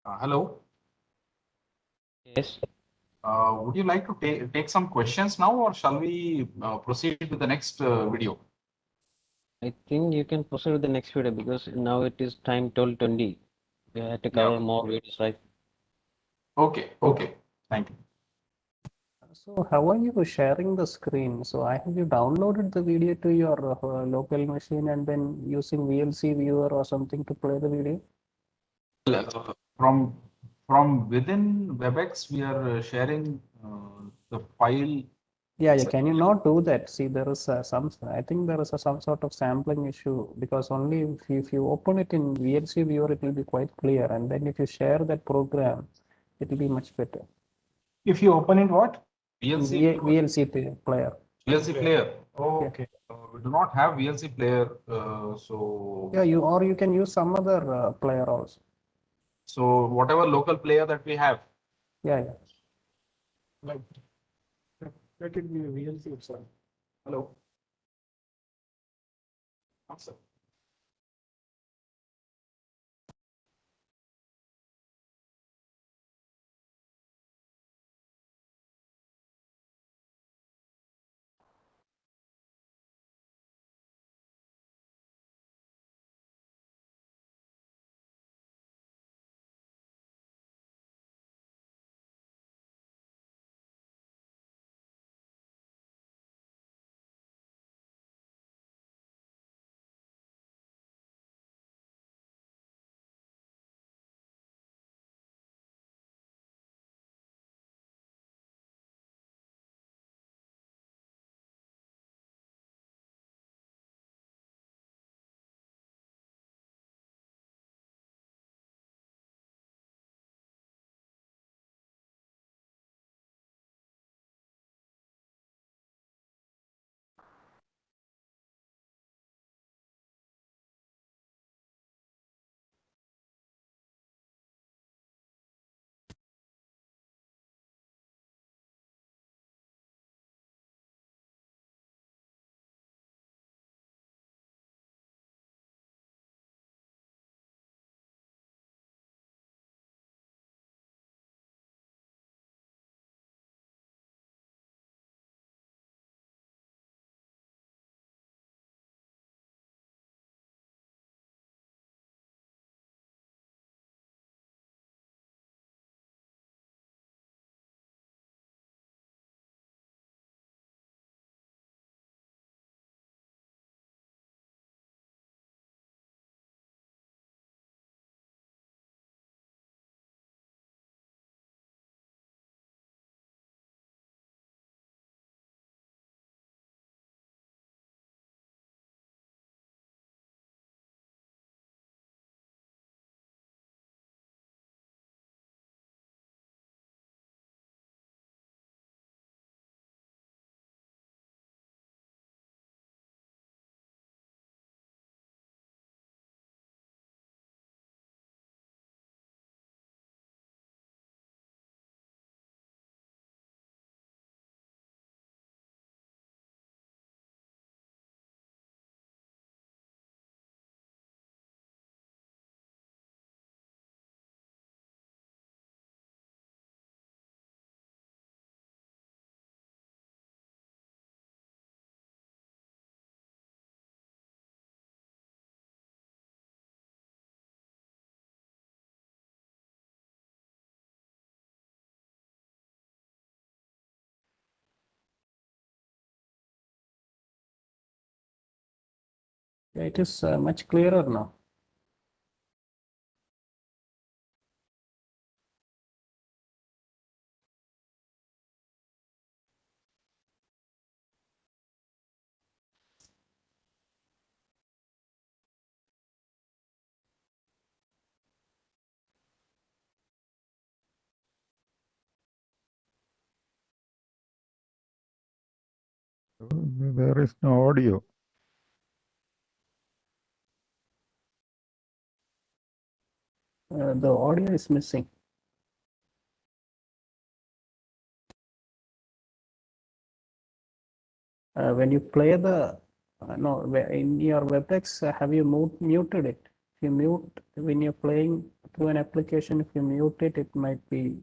Hello. Yes. Would you like to take some questions now, or shall we proceed with the next video? I think you can proceed with the next video because now it is time 12:20. We have to cover more videos, right? Okay. Okay. Thank you. So how are you sharing the screen? So have you downloaded the video to your local machine and then using VLC viewer or something to play the video? From within WebEx, we are sharing the file. Yeah, can you not do that? See, there is I think there is some sort of sampling issue because only if you open it in VLC viewer, it will be quite clear. And then if you share that program, it will be much better. If you open it, what? VLC VLC player. VLC player. Oh, Yeah. okay. We do not have VLC player, so Yeah, you can use some other player also. so whatever local player that we have. Yeah. Like, let it be a VLC itself. Hello. Answer. It is much clearer now. There is no audio. The audio is missing. When you play the no in your WebEx, have you muted it? If you mute when you're playing through an application, if you mute it, it might be.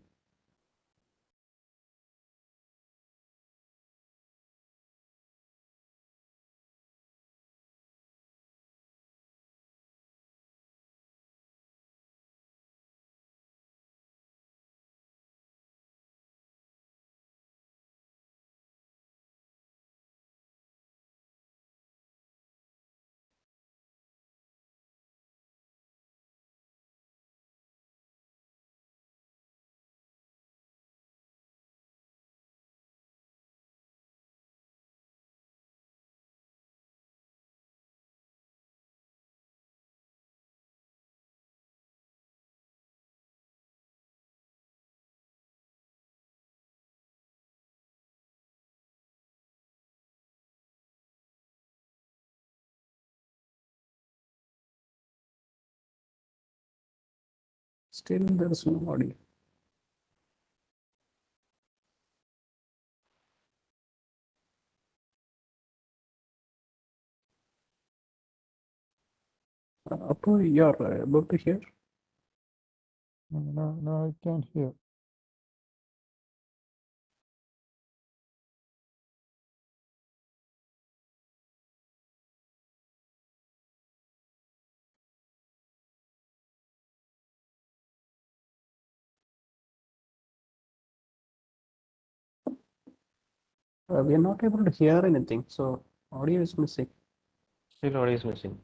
Still, there is no audio. Apo, you're able to hear? No, I can't hear. We are not able to hear anything, so audio is missing. Still audio is missing.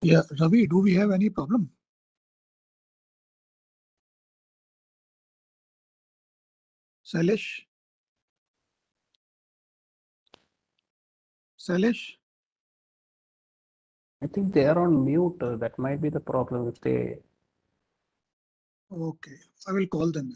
Yeah, Ravi, do we have any problem? Sailesh? Sailesh? I think they are on mute. That might be the problem if they. Okay, I will call them.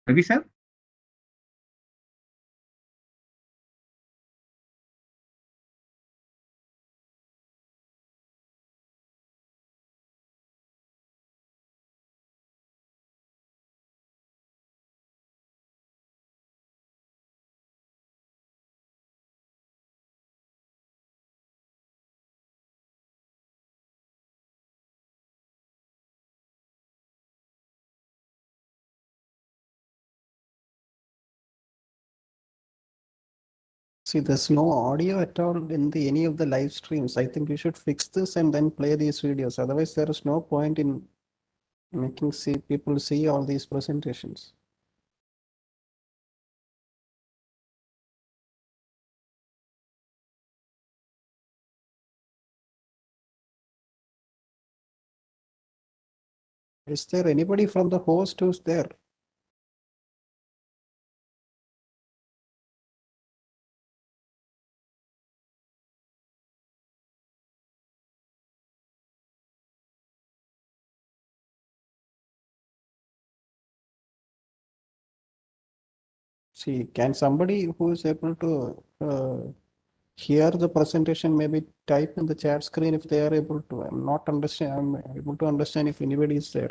Ravi sir? See, there's no audio at all in any of the live streams. I think you should fix this and then play these videos. Otherwise, there is no point in making people see all these presentations. Is there anybody from the host who's there? See, can somebody who is able to hear the presentation maybe type in the chat screen if they are able to? I'm not understand. I'm able to understand if anybody is there.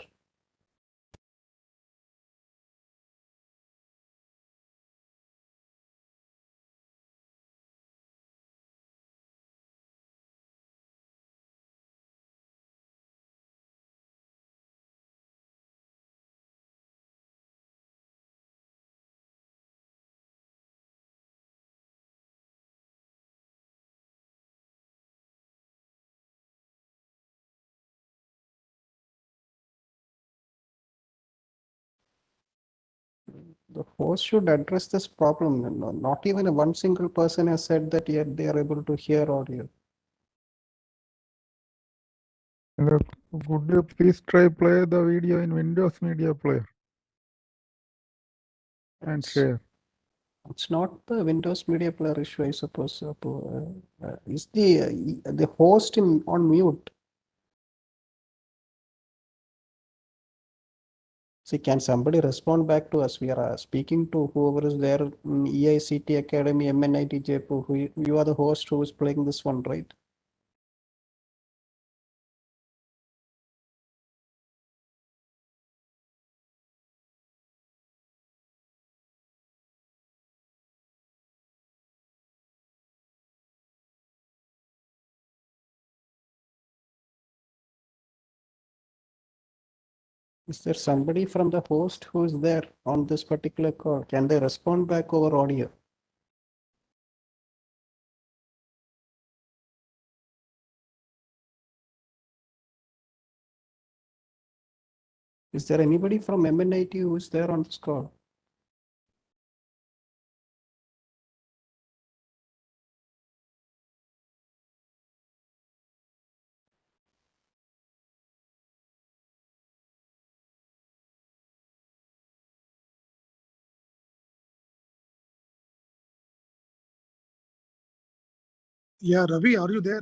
The host should address this problem. Not even one single person has said that yet they are able to hear audio. Could you please try play the video in Windows Media Player and share? It's not the Windows Media Player issue, I suppose. Is the host on mute? See, can somebody respond back to us? We are speaking to whoever is there in EICT Academy, MNIT Jaipur. You are the host who is playing this one, right? Is there somebody from the host who is there on this particular call? Can they respond back over audio? Is there anybody from MNIT who is there on this call? Yeah, Ravi, are you there?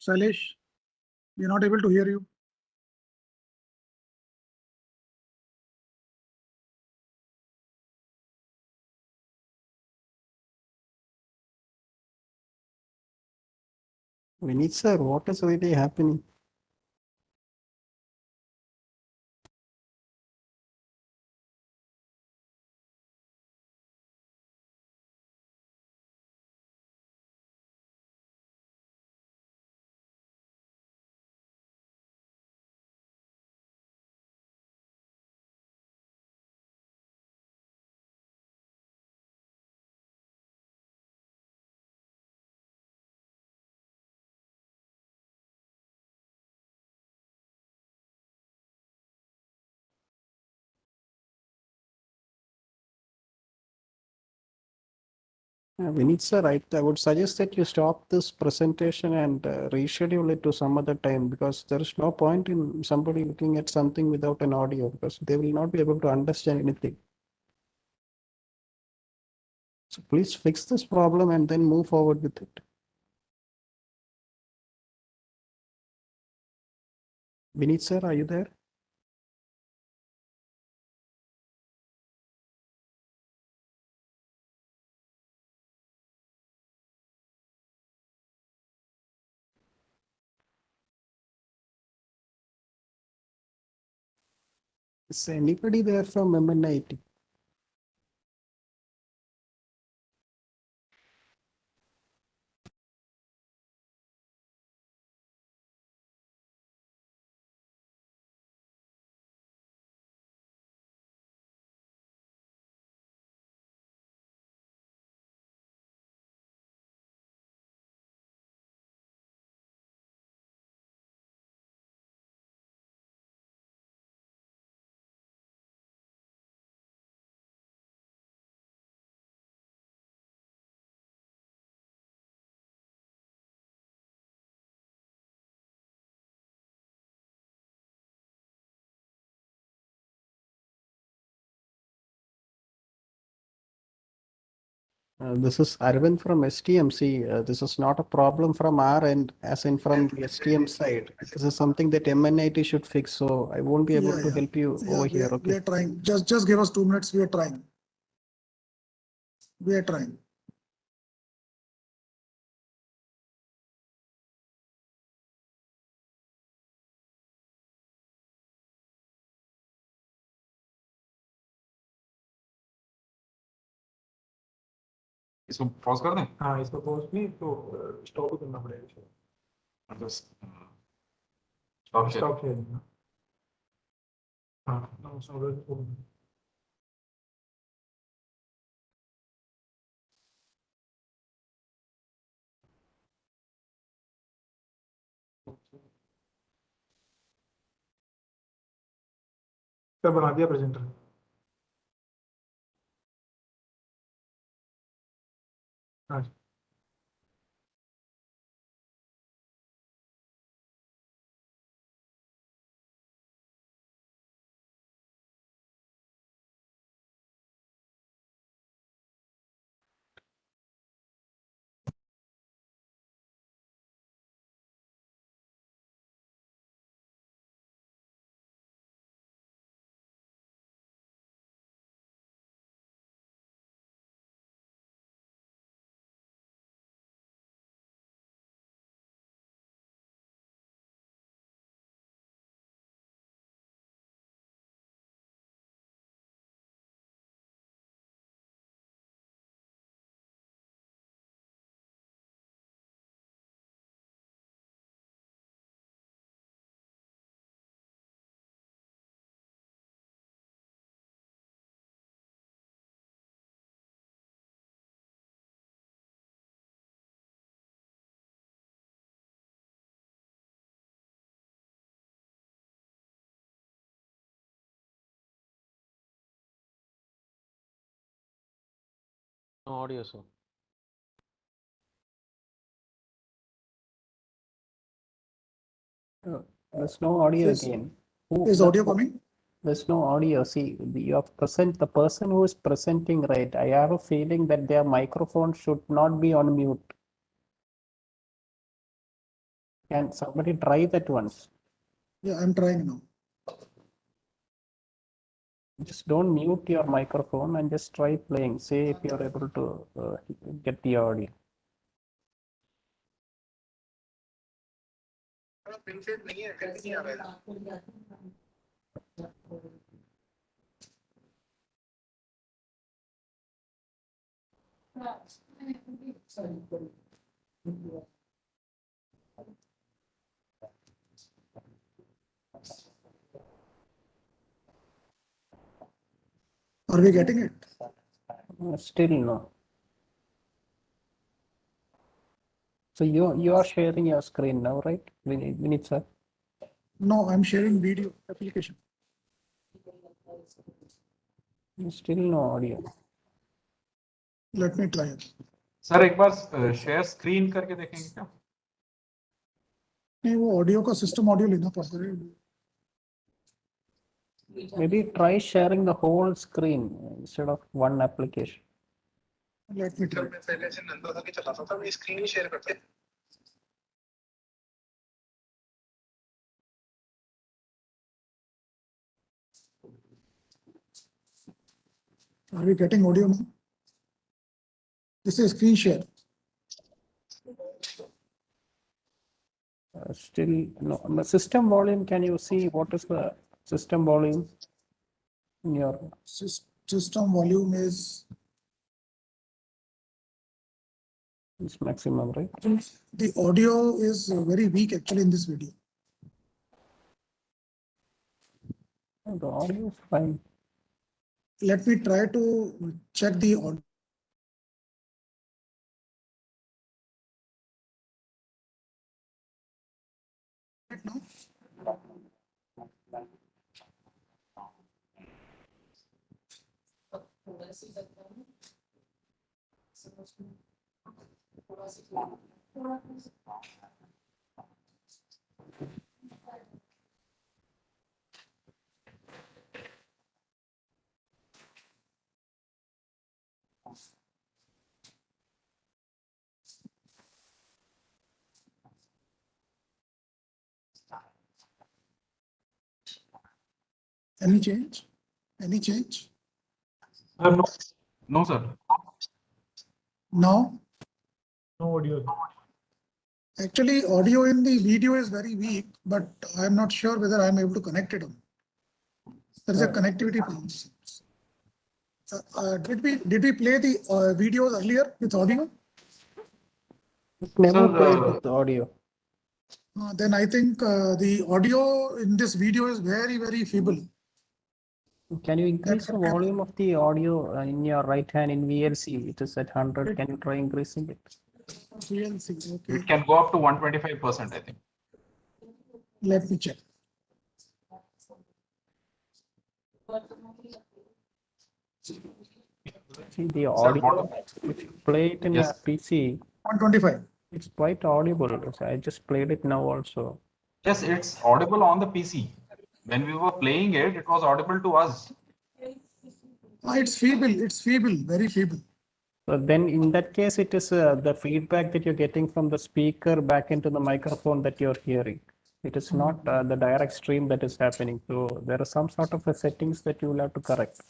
Sailesh, we are not able to hear you. Vinit sir, what is really happening? Vinit sir, I would suggest that you stop this presentation and reschedule it to some other time, because there is no point in somebody looking at something without an audio, because they will not be able to understand anything. So please fix this problem and then move forward with it. Vinit sir, are you there? Is anybody there from MNIT? This is Arvind from STMC. This is not a problem from our end, as in from the STM side. This is something that MNIT should fix, so I won't be able to help you over here. We Okay. are trying. Just give us 2 minutes. We are trying. We are trying. इसको pause कर दें? हाँ इसको post नहीं तो stop करना पड़ेगा। Just stop share. Stop sharing. हाँ no, so सर बना दिया प्रेजेंटर। हाँ No audio, sir. There's no audio Is- again. Is audio coming? There's no audio. See, you have the person who is presenting, right? I have a feeling that their microphone should not be on mute. Can somebody try that once? Yeah, I'm trying now. Just don't mute your microphone and just try playing. See if you're able to get the audio. Are we getting it? Still no. So you are sharing your screen now, right? Vinit sir. No, I'm sharing video application. Still no audio. Let me try it. Sir एक बार share screen करके देखेंगे क्या? नहीं वो audio का system audio लेना पड़ता है। Maybe try sharing the whole screen instead of one application. Let me try. मैं पहले से नंदा था कि चलाता था मैं स्क्रीन ही शेयर करते Are we getting audio now? This is screen share. Still no. The system volume, can you see what is the system volume in your System volume is maximum, right? the audio is very weak actually in this video. The audio is fine. Let me try to check the audio. Now. Any change? Any change? No, no, sir. Now? No audio. Actually, audio in the video is very weak, but I'm not sure whether I'm able to connect it. There is a connectivity problem. Did we play the videos earlier with audio? Never Sir, played with the audio. Then I think the audio in this video is very, very feeble. Can you increase the volume of the audio in your right hand in VLC? It is at 100. Can you try increasing it? VLC, okay. it can go up to 125%, I think. Let me check. See the audio, if you play it in a Yes. PC, 125. it's quite audible. So I just played it now also. Yes, it's audible on the PC. When we were playing it, it was audible to us. It's feeble, very feeble. So then in that case, it is the feedback that you're getting from the speaker back into the microphone that you're hearing. It is not the direct stream that is happening. So there are some sort of settings that you will have to correct.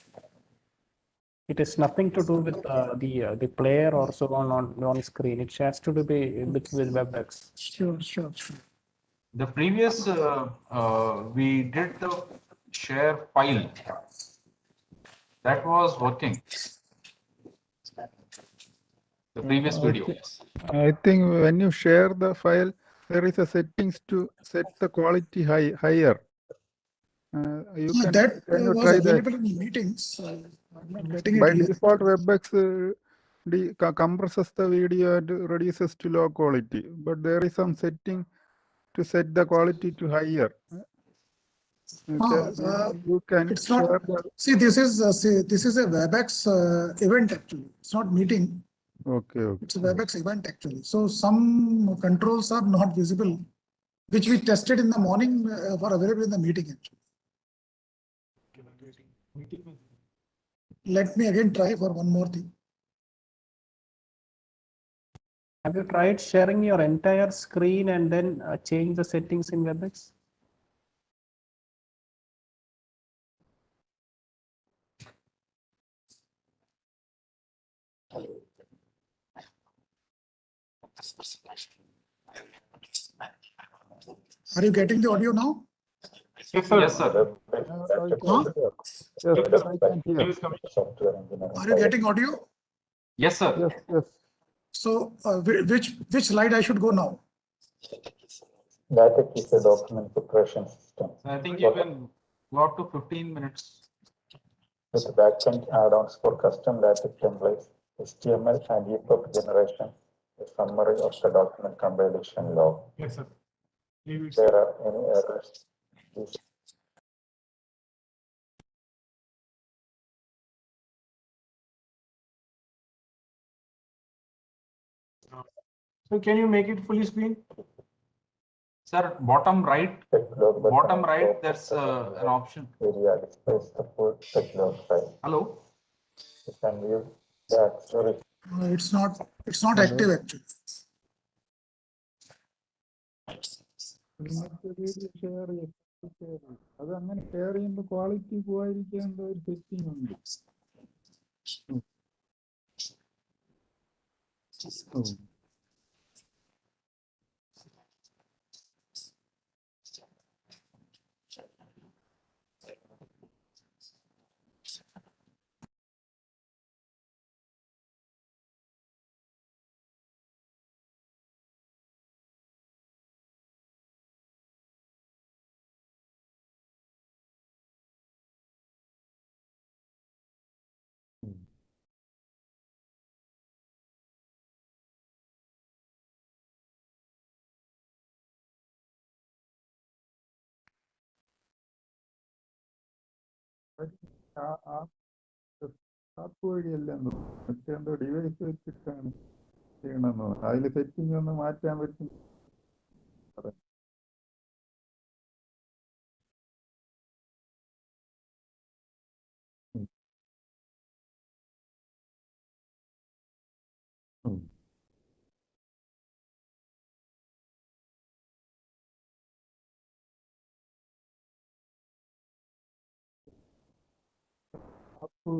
It is nothing to do with the player or so on screen. It has to do with WebEx. Sure. The previous, we did the share file. That was working. The previous video. I think when you share the file, there is a settings to set the quality higher. You can you was try available that? in meetings. I'm not getting it By here. default, WebEx compresses the video and reduces to low quality, but there is some setting to set the quality to higher. You can It's share not. the. See, this is a WebEx event actually. It's not meeting. Okay. It's a WebEx event actually. So some controls are not visible, which we tested in the morning for available in the meeting actually. Let me again try for one more thing. Have you tried sharing your entire screen and then change the settings in WebEx? Are you getting the audio now? Yes, sir. Yes, sir. Huh? Yes, I can hear. Are you getting audio? Yes, sir. Yes. So which slide I should go now? Latex is a document preparation system. I think you can go up to 15 minutes. With backend add-ons for custom Latex templates, HTML and EPUB generation, a summary of the document compilation log. Yes, sir. If there are any errors, please. So can you make it fully screen? Sir, bottom right, there's an option. Area displays the full text log file. Hello? You can view the story. It's not active actually. അതങ്ങനെ share ചെയ്യുമ്പോൾ quality പോയിരിക്കാൻ ഒരു setting ഉണ്ട്. Mm. Mm. App വഴിയല്ല മറ്റേ എന്തോ device വെച്ചിട്ടാണ് ചെയ്യണമെന്നോ അതിൽ setting ഒന്ന് മാറ്റാൻ പറ്റും. ഉം. ഉം. App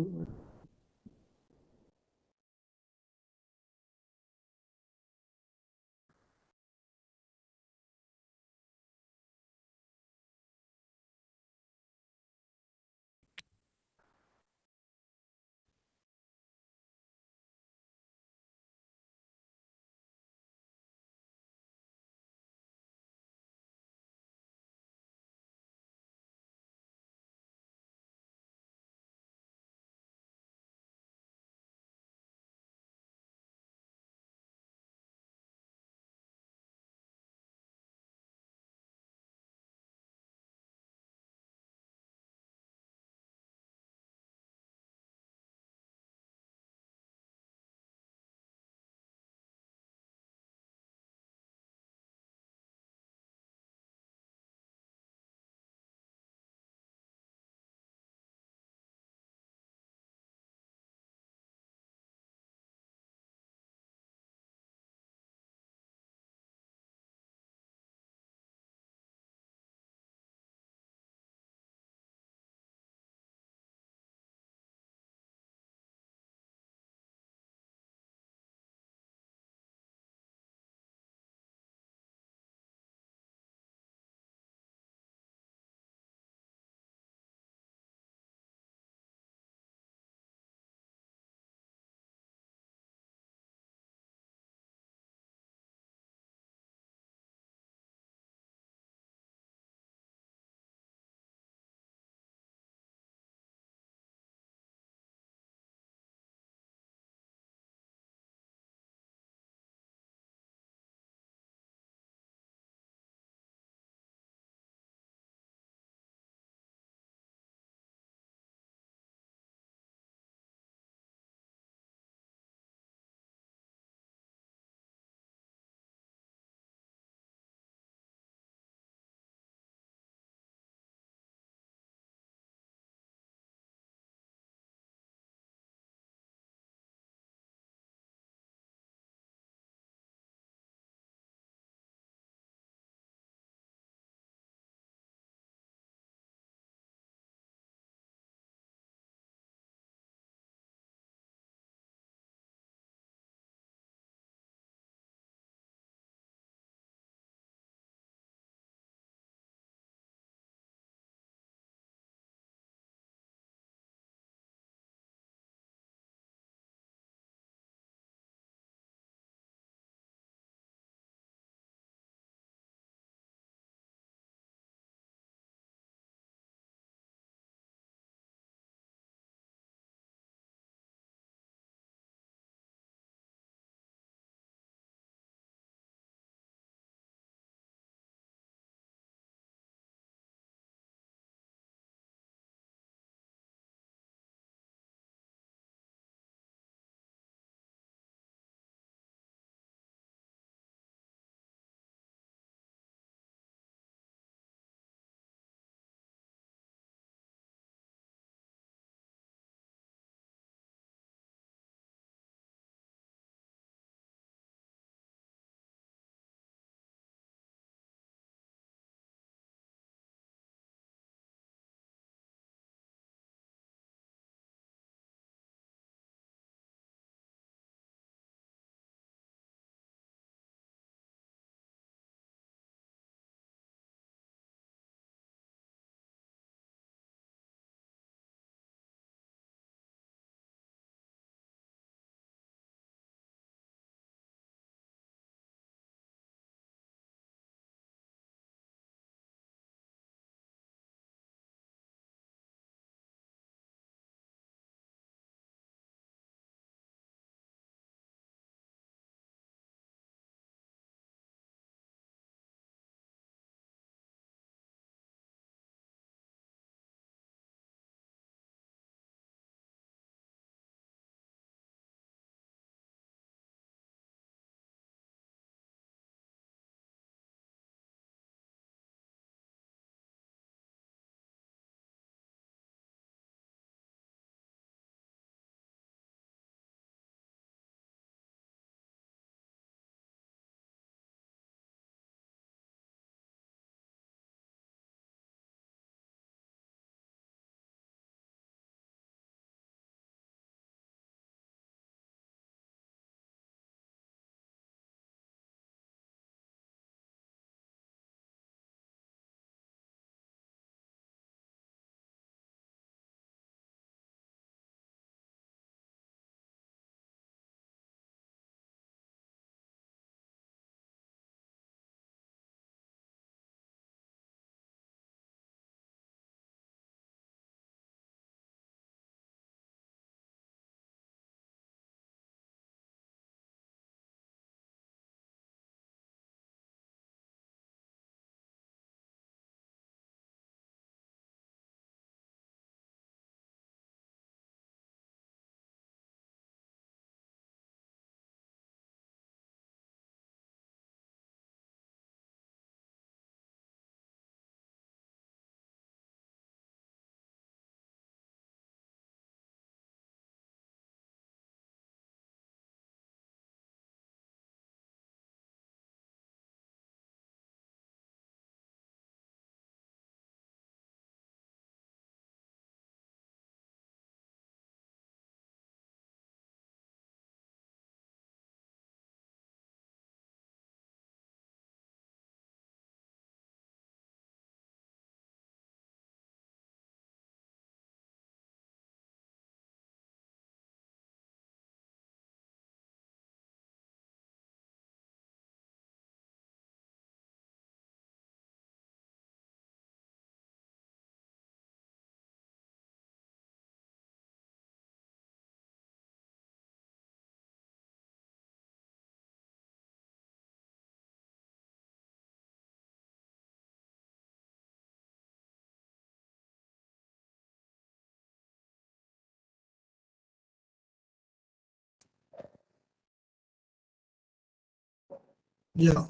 Yeah.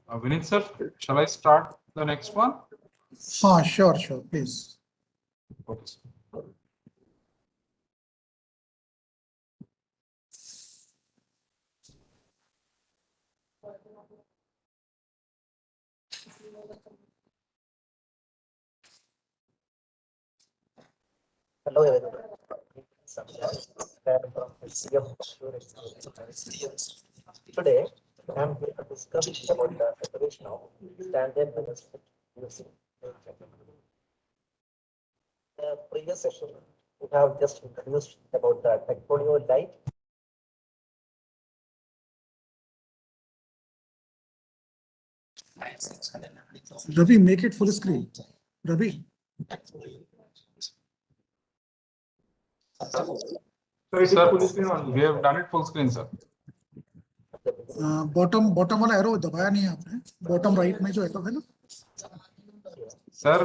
Vinit sir, shall I start the next one? Sure, please. Okay. Hello everyone. Today, I am here to discuss about the preparation of standard manuscript using the previous session. We have just introduced about the portfolio light. Ravi, make it full screen. Ravi. Sir, we have done it full screen, sir. Bottom वाला arrow दबाया नहीं है आपने bottom right में जो arrow है ना sir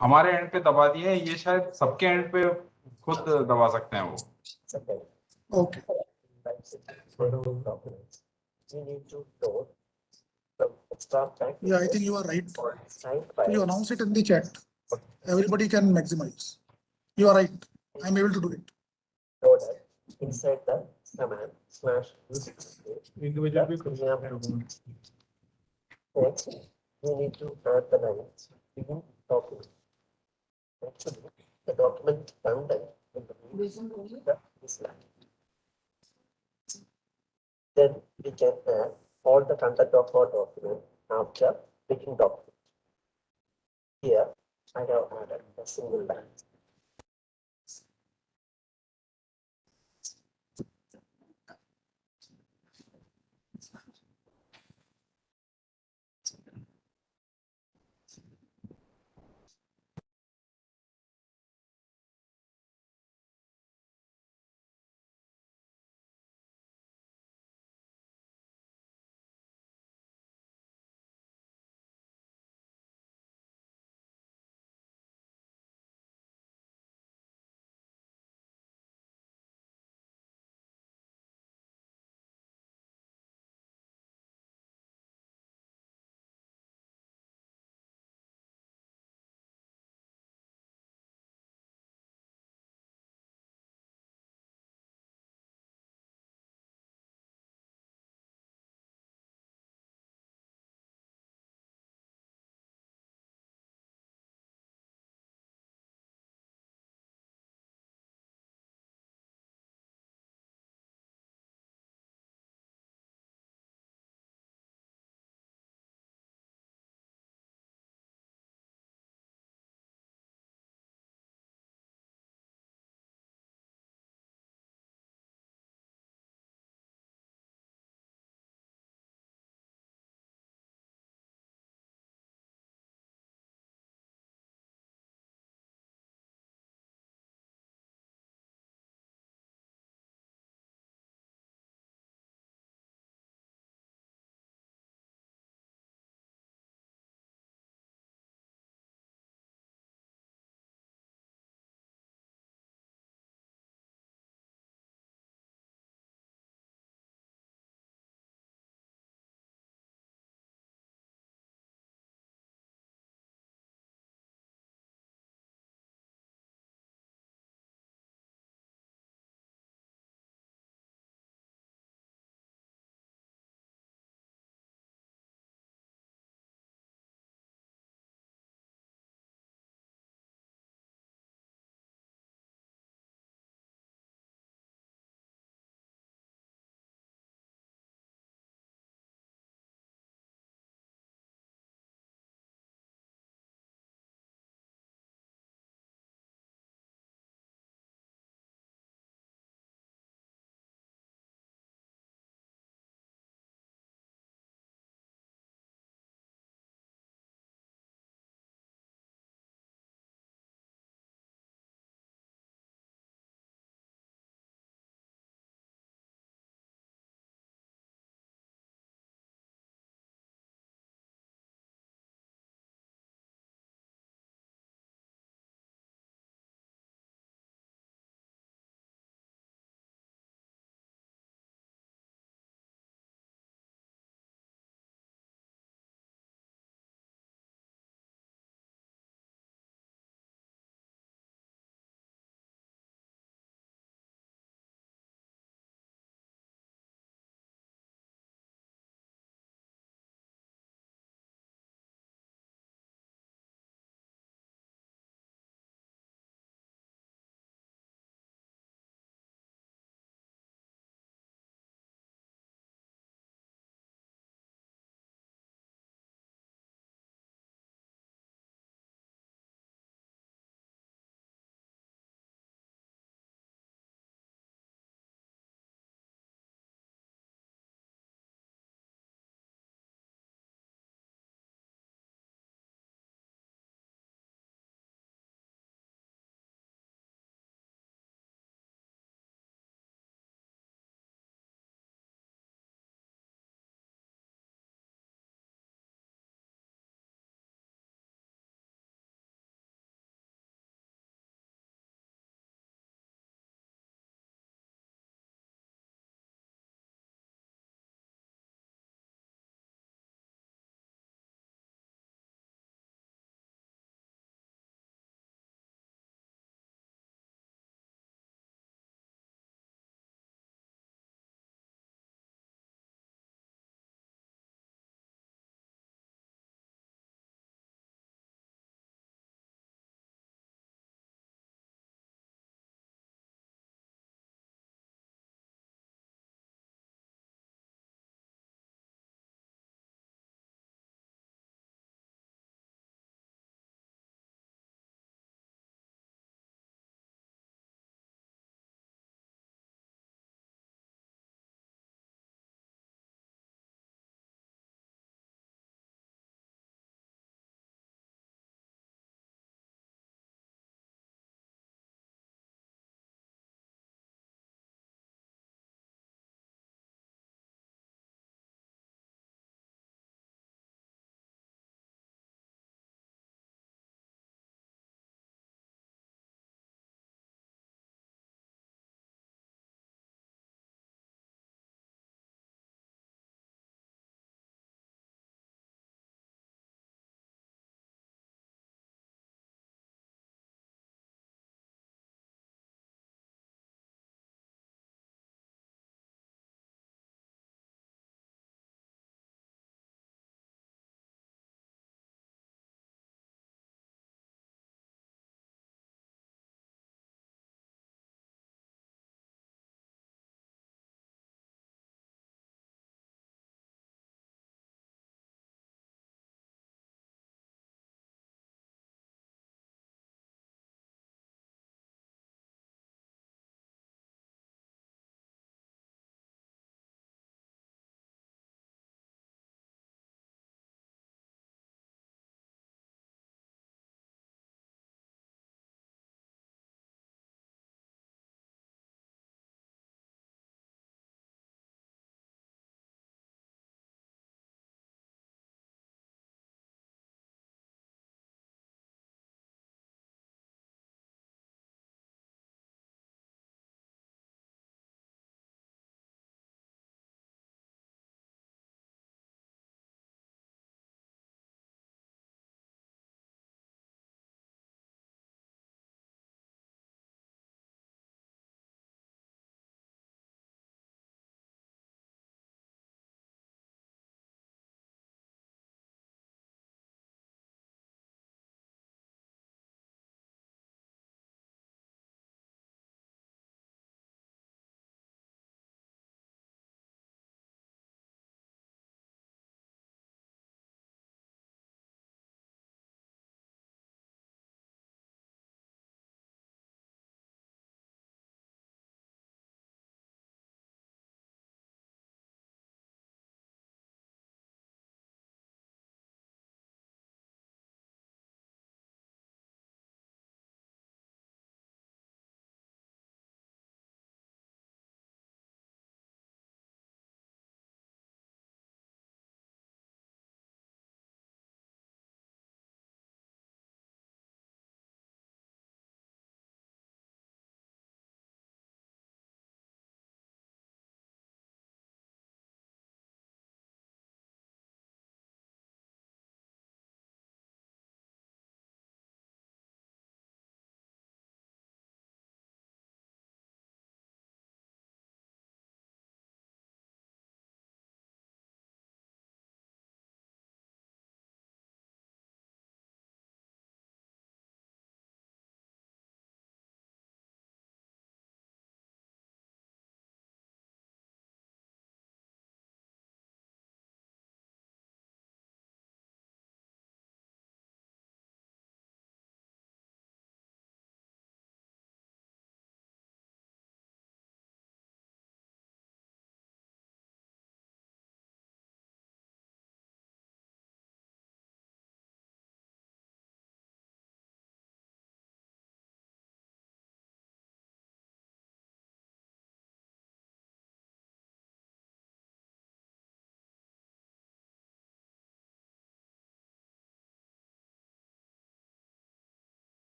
हमारे एंड पे दबा दिया है ये शायद सबके एंड पे खुद दबा सकते हैं वो okay yeah I think you are right so you announce it in the chat everybody can maximize you are right I'm able to do it inside the command /use next we need to add the lines in document actually the document content this line then we can add all the content of our document after picking document here I have added a single line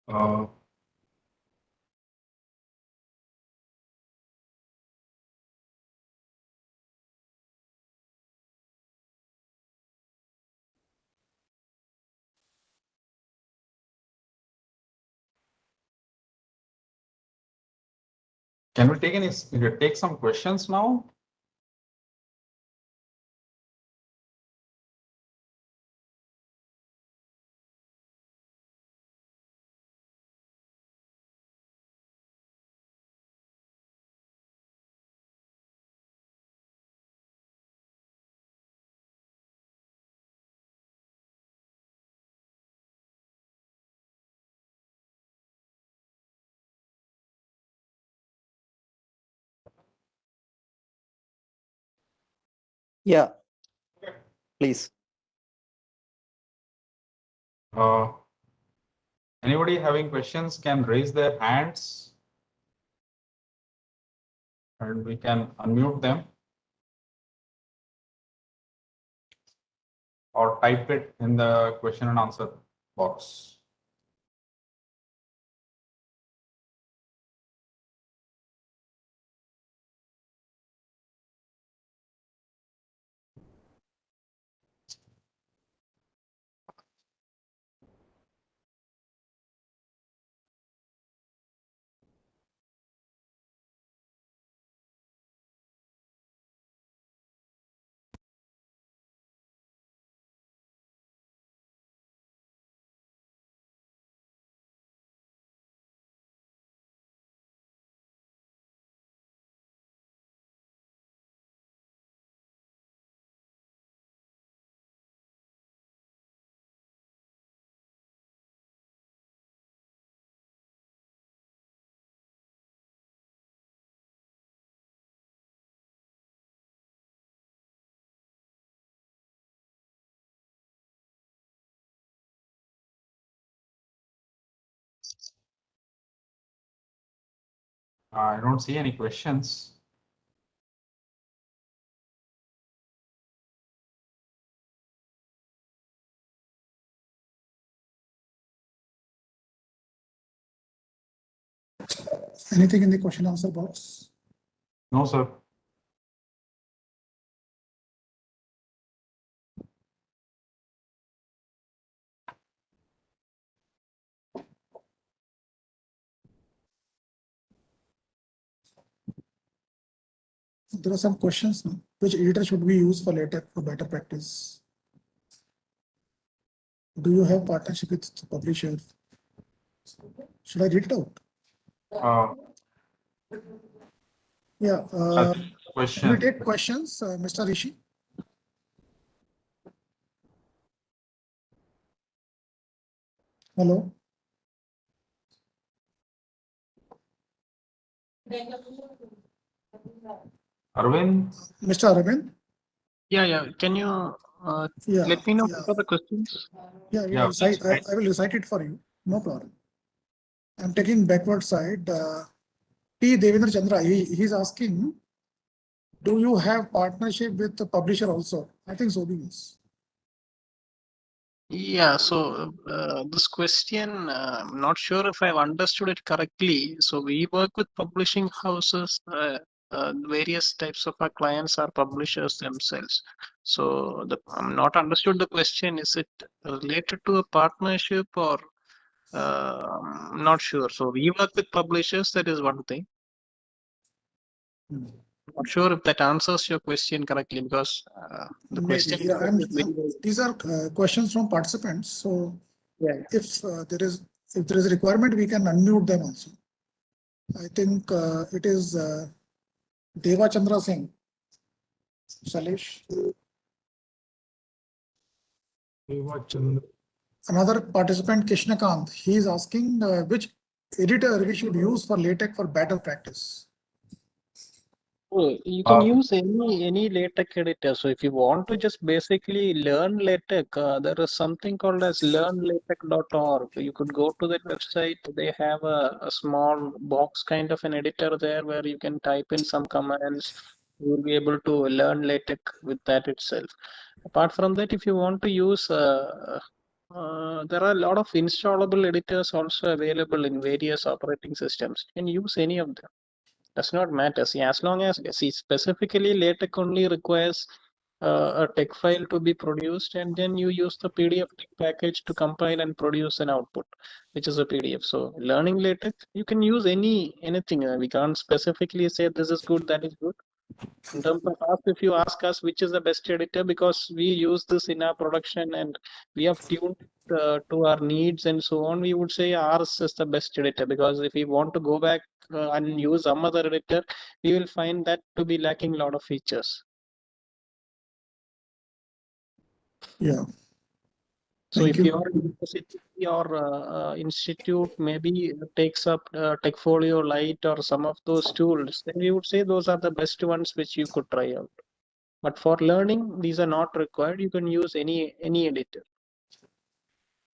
Uh, can we take some questions now? Yeah, please. Anybody having questions can raise their hands and we can unmute them or type it in the question and answer box. I don't see any questions. Anything in the question answer box? No, sir. There are some questions. Which editor should we use for LaTeX for better practice? Do you have partnership with the publisher? Should I read it out? Yeah. Question. We take questions, Mr. Rishi. Hello. Arvind? Mr. Arvind? Yeah. Can you Yeah, let me know yeah. what are the questions? Yeah, Yeah, recite, please. I will recite it for you. No problem. I'm taking backward side. T. Devendra Chandra, he's asking, do you have partnership with the publisher also? I think so, yes. Yeah, so this question, I'm not sure if I've understood it correctly. So we work with publishing houses. Various types of our clients are publishers themselves. So I'm not understood the question. Is it related to a partnership or I'm not sure. So we work with publishers. That is one thing. Not sure if that answers your question correctly because the Maybe, question. yeah, these are questions from participants. So Yeah. if there is a requirement, we can unmute them also. I think it is Deva Chandra Singh. Salish. Another participant, Krishnakant, he is asking which editor we should use for LaTeX for better practice. Oh, you can use any LaTeX editor. So if you want to just basically learn LaTeX, there is something called as learnlatex.org. You could go to that website. They have a small box kind of an editor there where you can type in some commands. You will be able to learn LaTeX with that itself. Apart from that, if you want to use There are a lot of installable editors also available in various operating systems. You can use any of them. Does not matter. See, as long as specifically LaTeX only requires a text file to be produced, and then you use the PDF package to compile and produce an output, which is a PDF. So learning LaTeX, you can use anything. We can't specifically say this is good, that is good. In terms of us, if you ask us which is the best editor, because we use this in our production and we have tuned to our needs and so on, we would say ours is the best editor, because if we want to go back and use some other editor, we will find that to be lacking a lot of features. Yeah. So Thank if you. your university or institute maybe takes up TechFolio Lite or some of those tools, then we would say those are the best ones which you could try out. But for learning, these are not required. You can use any editor.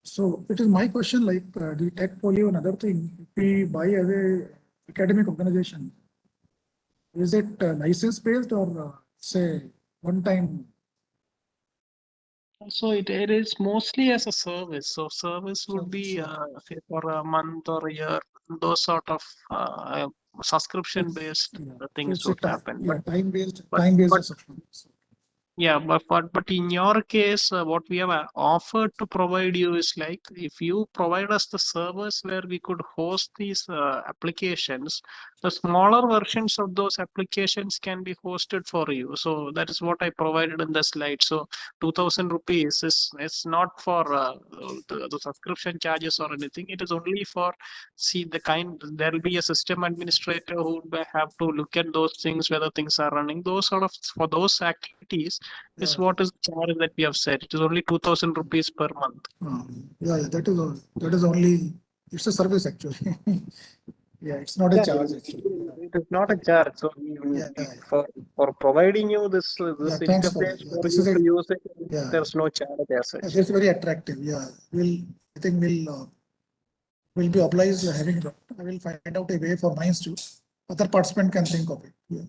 So it is my question, like the tech folio and other thing, if we buy as a academic organization, is it license based or say one time? So it is mostly as a service. So service would be say for a month or a year. Those sort of subscription based things It's a would happen. yeah, time based But subscription. yeah, but in your case, what we have offered to provide you is like, if you provide us the servers where we could host these applications, the smaller versions of those applications can be hosted for you. So that is what I provided in the slide. So 2,000 rupees is not for the subscription charges or anything. It is only for, see, there will be a system administrator who would have to look at those things, whether things are running. Those sort of, for those activities is what is the charge that we have set. It is only 2,000 rupees per month. Yeah, that is only, it's a service actually. Yeah, it's not a charge actually. It is not a charge. So for providing you this Thanks for interface it. for This you is to use it, yeah. there's no charge as such. That's very attractive. Yeah, I think we'll be obliged having that. I will find out a way for my institute. Other participant can think of it. Yeah.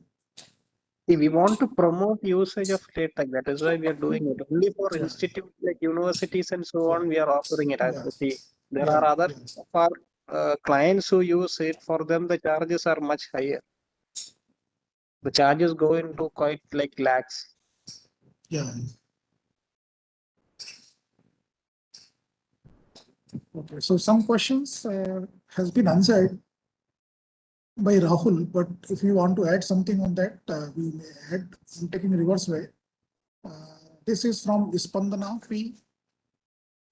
See, we want to promote usage of LaTeX. That is why we are doing it. Only for institutes like universities and so on, we are offering it. See, there are other of our clients who use it. For them, the charges are much higher. The charges go into quite like lakhs. Yeah. Okay. So some questions has been answered by Rahul, but if you want to add something on that, we may add. I'm taking reverse way. This is from Spandana P.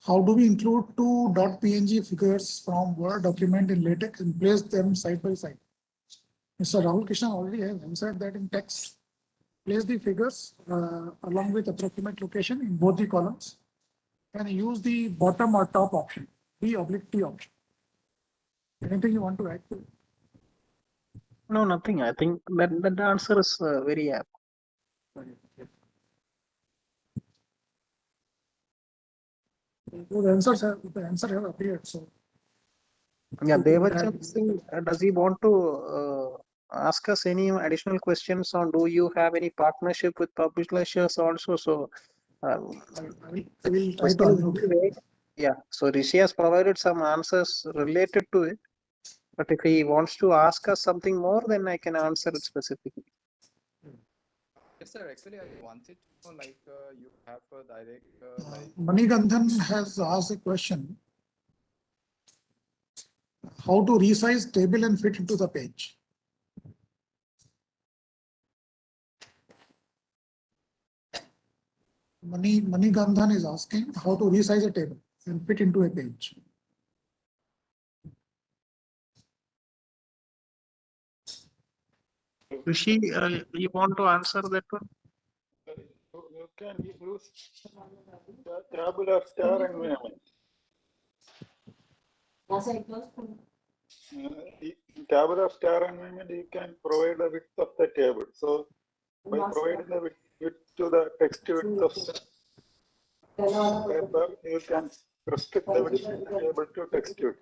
How do we include two .png figures from Word document in LaTeX and place them side by side? Mr. Rahul Krishna already has answered that in text. Place the figures along with approximate location in both the columns and use the bottom or top option, B/T option. Anything you want to add to it? No, nothing. I think that the answer is very apt. The answer have appeared. So yeah, Devachan Singh, does he want to ask us any additional questions on, do you have any partnership with publishers also? So I will try to answer. Yeah, so Rishi has provided some answers related to it, but if he wants to ask us something more, then I can answer it specifically. Yes, sir. Actually, I wanted to know, like, you have a direct, like. Manigandhan has asked a question: how to resize table and fit into the page? Manigandhan is asking how to resize a table and fit into a page. Rishi, you want to answer that one? You can use tabular star environment. In tabular star environment, you can provide the width of the table. So by providing the width to the text width of the paper, you can restrict the width of the table to text width.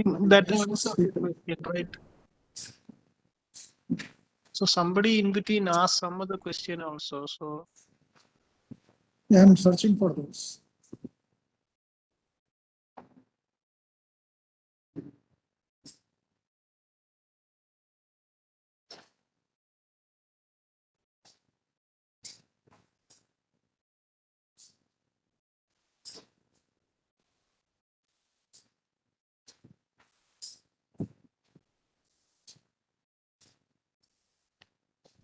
think that answers the question, right? So somebody in between asked some other question also. So Yeah, I'm searching for those.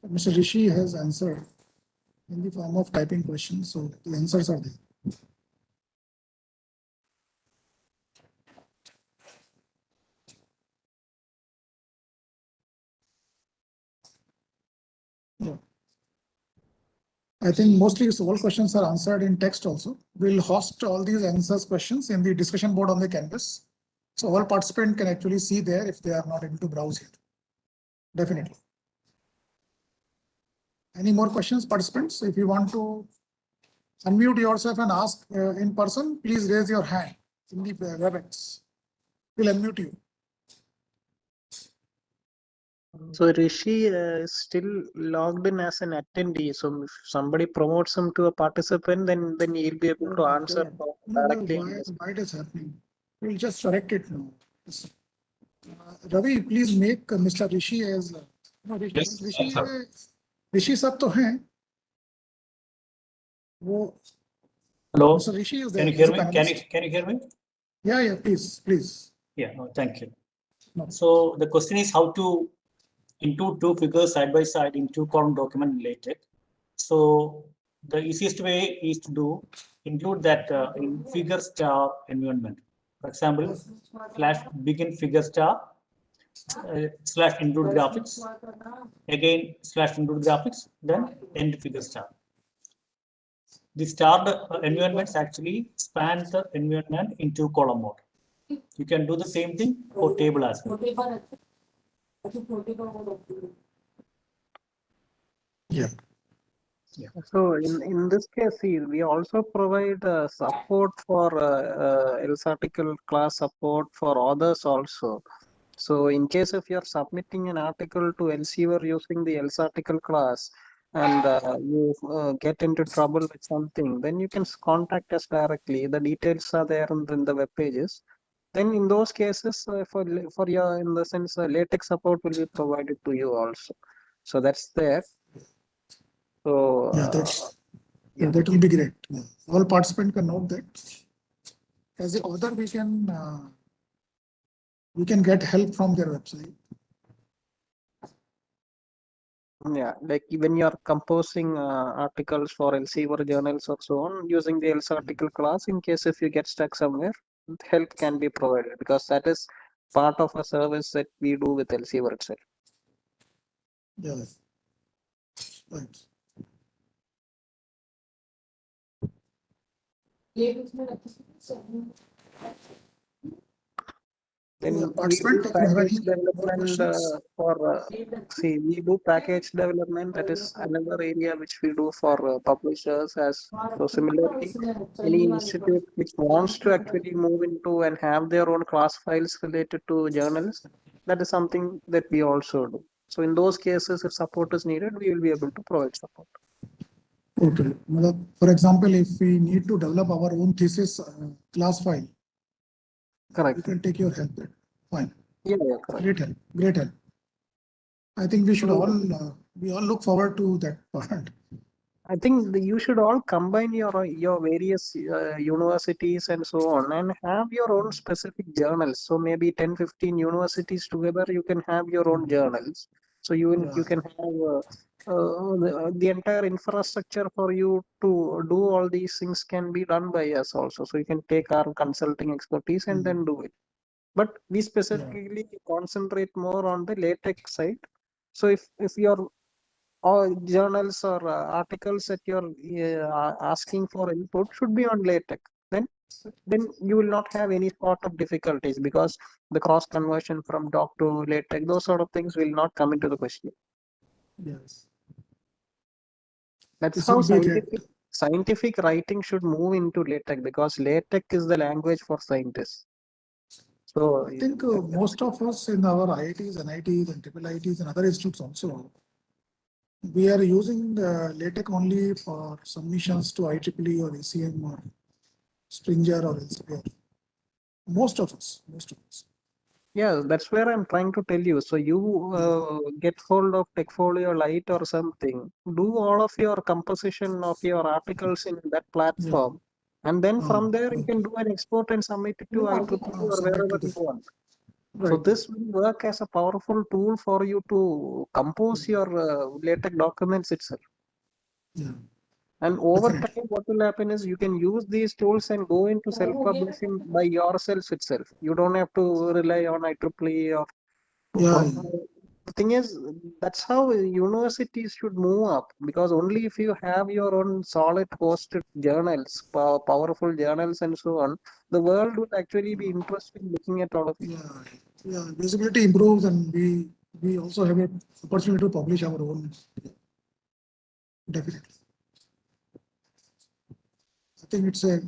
Mr. Rishi has answered in the form of typing questions, so the answers are there. Yeah. I think mostly all questions are answered in text also. We'll host all these answers questions in the discussion board on the canvas. So all participants can actually see there if they are not able to browse here. Definitely. Any more questions, participants? If you want to unmute yourself and ask in person, please raise your hand in the WebEx. We'll unmute you. So Rishi is still logged in as an attendee. So if somebody promotes him to a participant, then he'll be able to answer directly. Why it is happening? We'll just correct it now. Ravi, please make Mr. Rishi as no, Yes, sir. Rishi सब तो हैं. वो Hello. Mr. Rishi is there. Can you hear me? Can you hear me? Yeah, please. Yeah, no, thank you. No. So the question is how to include two figures side by side in two-column document in LaTeX. So the easiest way is to include that in figure star environment. For example, /begin figure star / include graphics, again / include graphics, then end figure star. The starred environments actually span the environment in two-column mode. You can do the same thing for table as well. Yeah. So in this case, see, we also provide support for else article class support for others also. So in case if you're submitting an article to Elsevier using the else article class and you get into trouble with something, then you can contact us directly. The details are there in the web pages. Then in those cases, for your in the sense LaTeX support will be provided to you also. So that's there. So yeah, that will be great. Yeah. All participants can note that. As the author, we can get help from their website. Yeah, like when you are composing articles for Elsevier journals or so on, using the else article class, in case if you get stuck somewhere, help can be provided because that is part of a service that we do with Elsevier itself. Yes. Right. Then we do package development for see, we do package development. That is another area which we do for publishers. As so similarly, any institute which wants to actually move into and have their own class files related to journals, that is something that we also do. So in those cases, if support is needed, we will be able to provide support. Okay. For example, if we need to develop our own thesis class file, correct, we can take your help there. Fine. Yeah, correct. Great help. I think we should we all look forward to that part. I think you should all combine your various universities and so on and have your own specific journals. So maybe 10-15 universities together, you can have your own journals. So you can have the entire infrastructure for you to do all these things can be done by us also. So you can take our consulting expertise and then do it. But we specifically concentrate more on the LaTeX side. So if you're or journals or articles that you're asking for input should be on LaTeX. Then you will not have any sort of difficulties because the cross conversion from doc to LaTeX, those sort of things will not come into the question. Yes. That's how scientific writing should move into LaTeX because LaTeX is the language for scientists. So I think most of us in our IITs, NITs and triple IITs and other institutes also, we are using LaTeX only for submissions to IEEE or ACM or Stringer or elsewhere. Most of us. yeah, that's where I'm trying to tell you. So you get hold of TechFolio Lite or something, do all of your composition of your articles in that platform, and then from there you can do an export and submit it to IEEE or wherever you want. So this will work as a powerful tool for you to compose your LaTeX documents itself. Yeah. And over time, what will happen is you can use these tools and go into self-publishing by yourself itself. You don't have to rely on IEEE or. The thing is, that's how universities should move up, because only if you have your own solid hosted journals, powerful journals and so on, the world would actually be interested in looking at all of it. Yeah, visibility improves and we also have an opportunity to publish our own. Definitely. I think it's a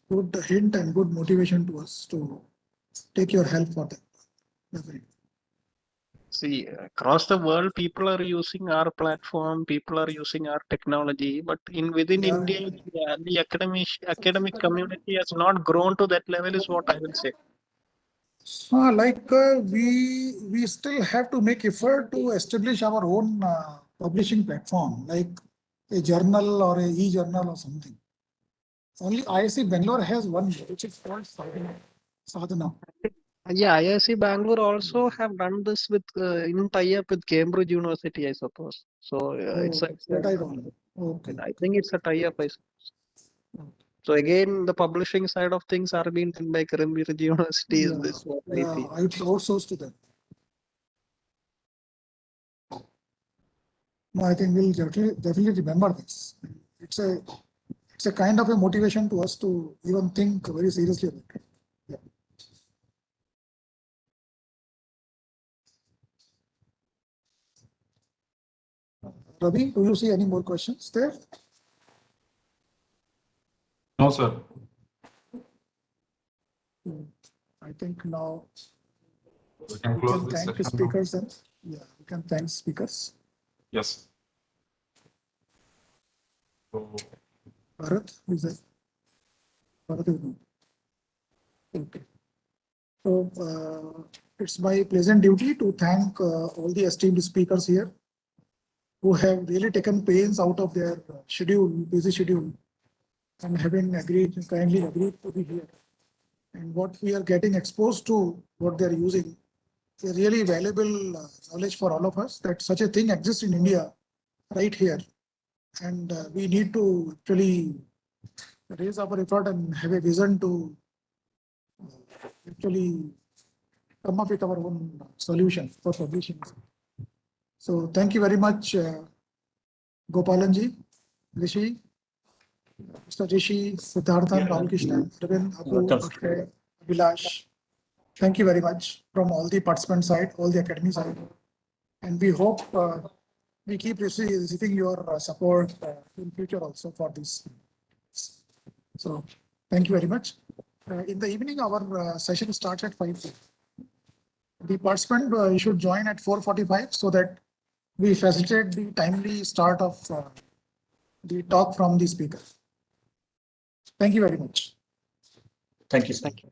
good hint and good motivation to us to take your help for that. Definitely. See, across the world, people are using our platform, people are using our technology, but within India, the academic community has not grown to that level, is what I will say. We still have to make effort to establish our own publishing platform, like a journal or a e-journal or something. Only IIC Bangalore has one, which is called Sadhana. Yeah, IIC Bangalore also have done this with in tie-up with Cambridge University, I suppose. So it's that I don't know. Okay. I think it's a tie-up, I suppose. So again, the publishing side of things are being done by Cambridge University. Is this what I feel? I outsource to them. No, I think we'll definitely remember this. It's a kind of a motivation to us to even think very seriously about it. Yeah. Ravi, do you see any more questions there? No, sir. I think now We can close this thank the session. speakers then. Yeah, we can thank speakers. Yes. So, Bharat, is that? Bharat is no. Okay. So it's my pleasant duty to thank all the esteemed speakers here who have really taken pains out of their busy schedule, and having kindly agreed to be here. And what we are getting exposed to, what they're using, is really valuable knowledge for all of us, that such a thing exists in India right here. And we need to actually raise our effort and have a vision to actually come up with our own solution for publishing. So thank you very much, Gopalanji, Rishi, Mr. Rishi, Siddharthan, Rahul Krishnan, Arvind, Abu, Akshay, Vilash. Thank you very much from all the participant side, all the academy side. And we hope we keep receiving your support in future also for this. So thank you very much. In the evening, our session starts at 5. The participant should join at 4:45 so that we facilitate the timely start of the talk from the speaker. Thank you very much. Thank you. Thank you.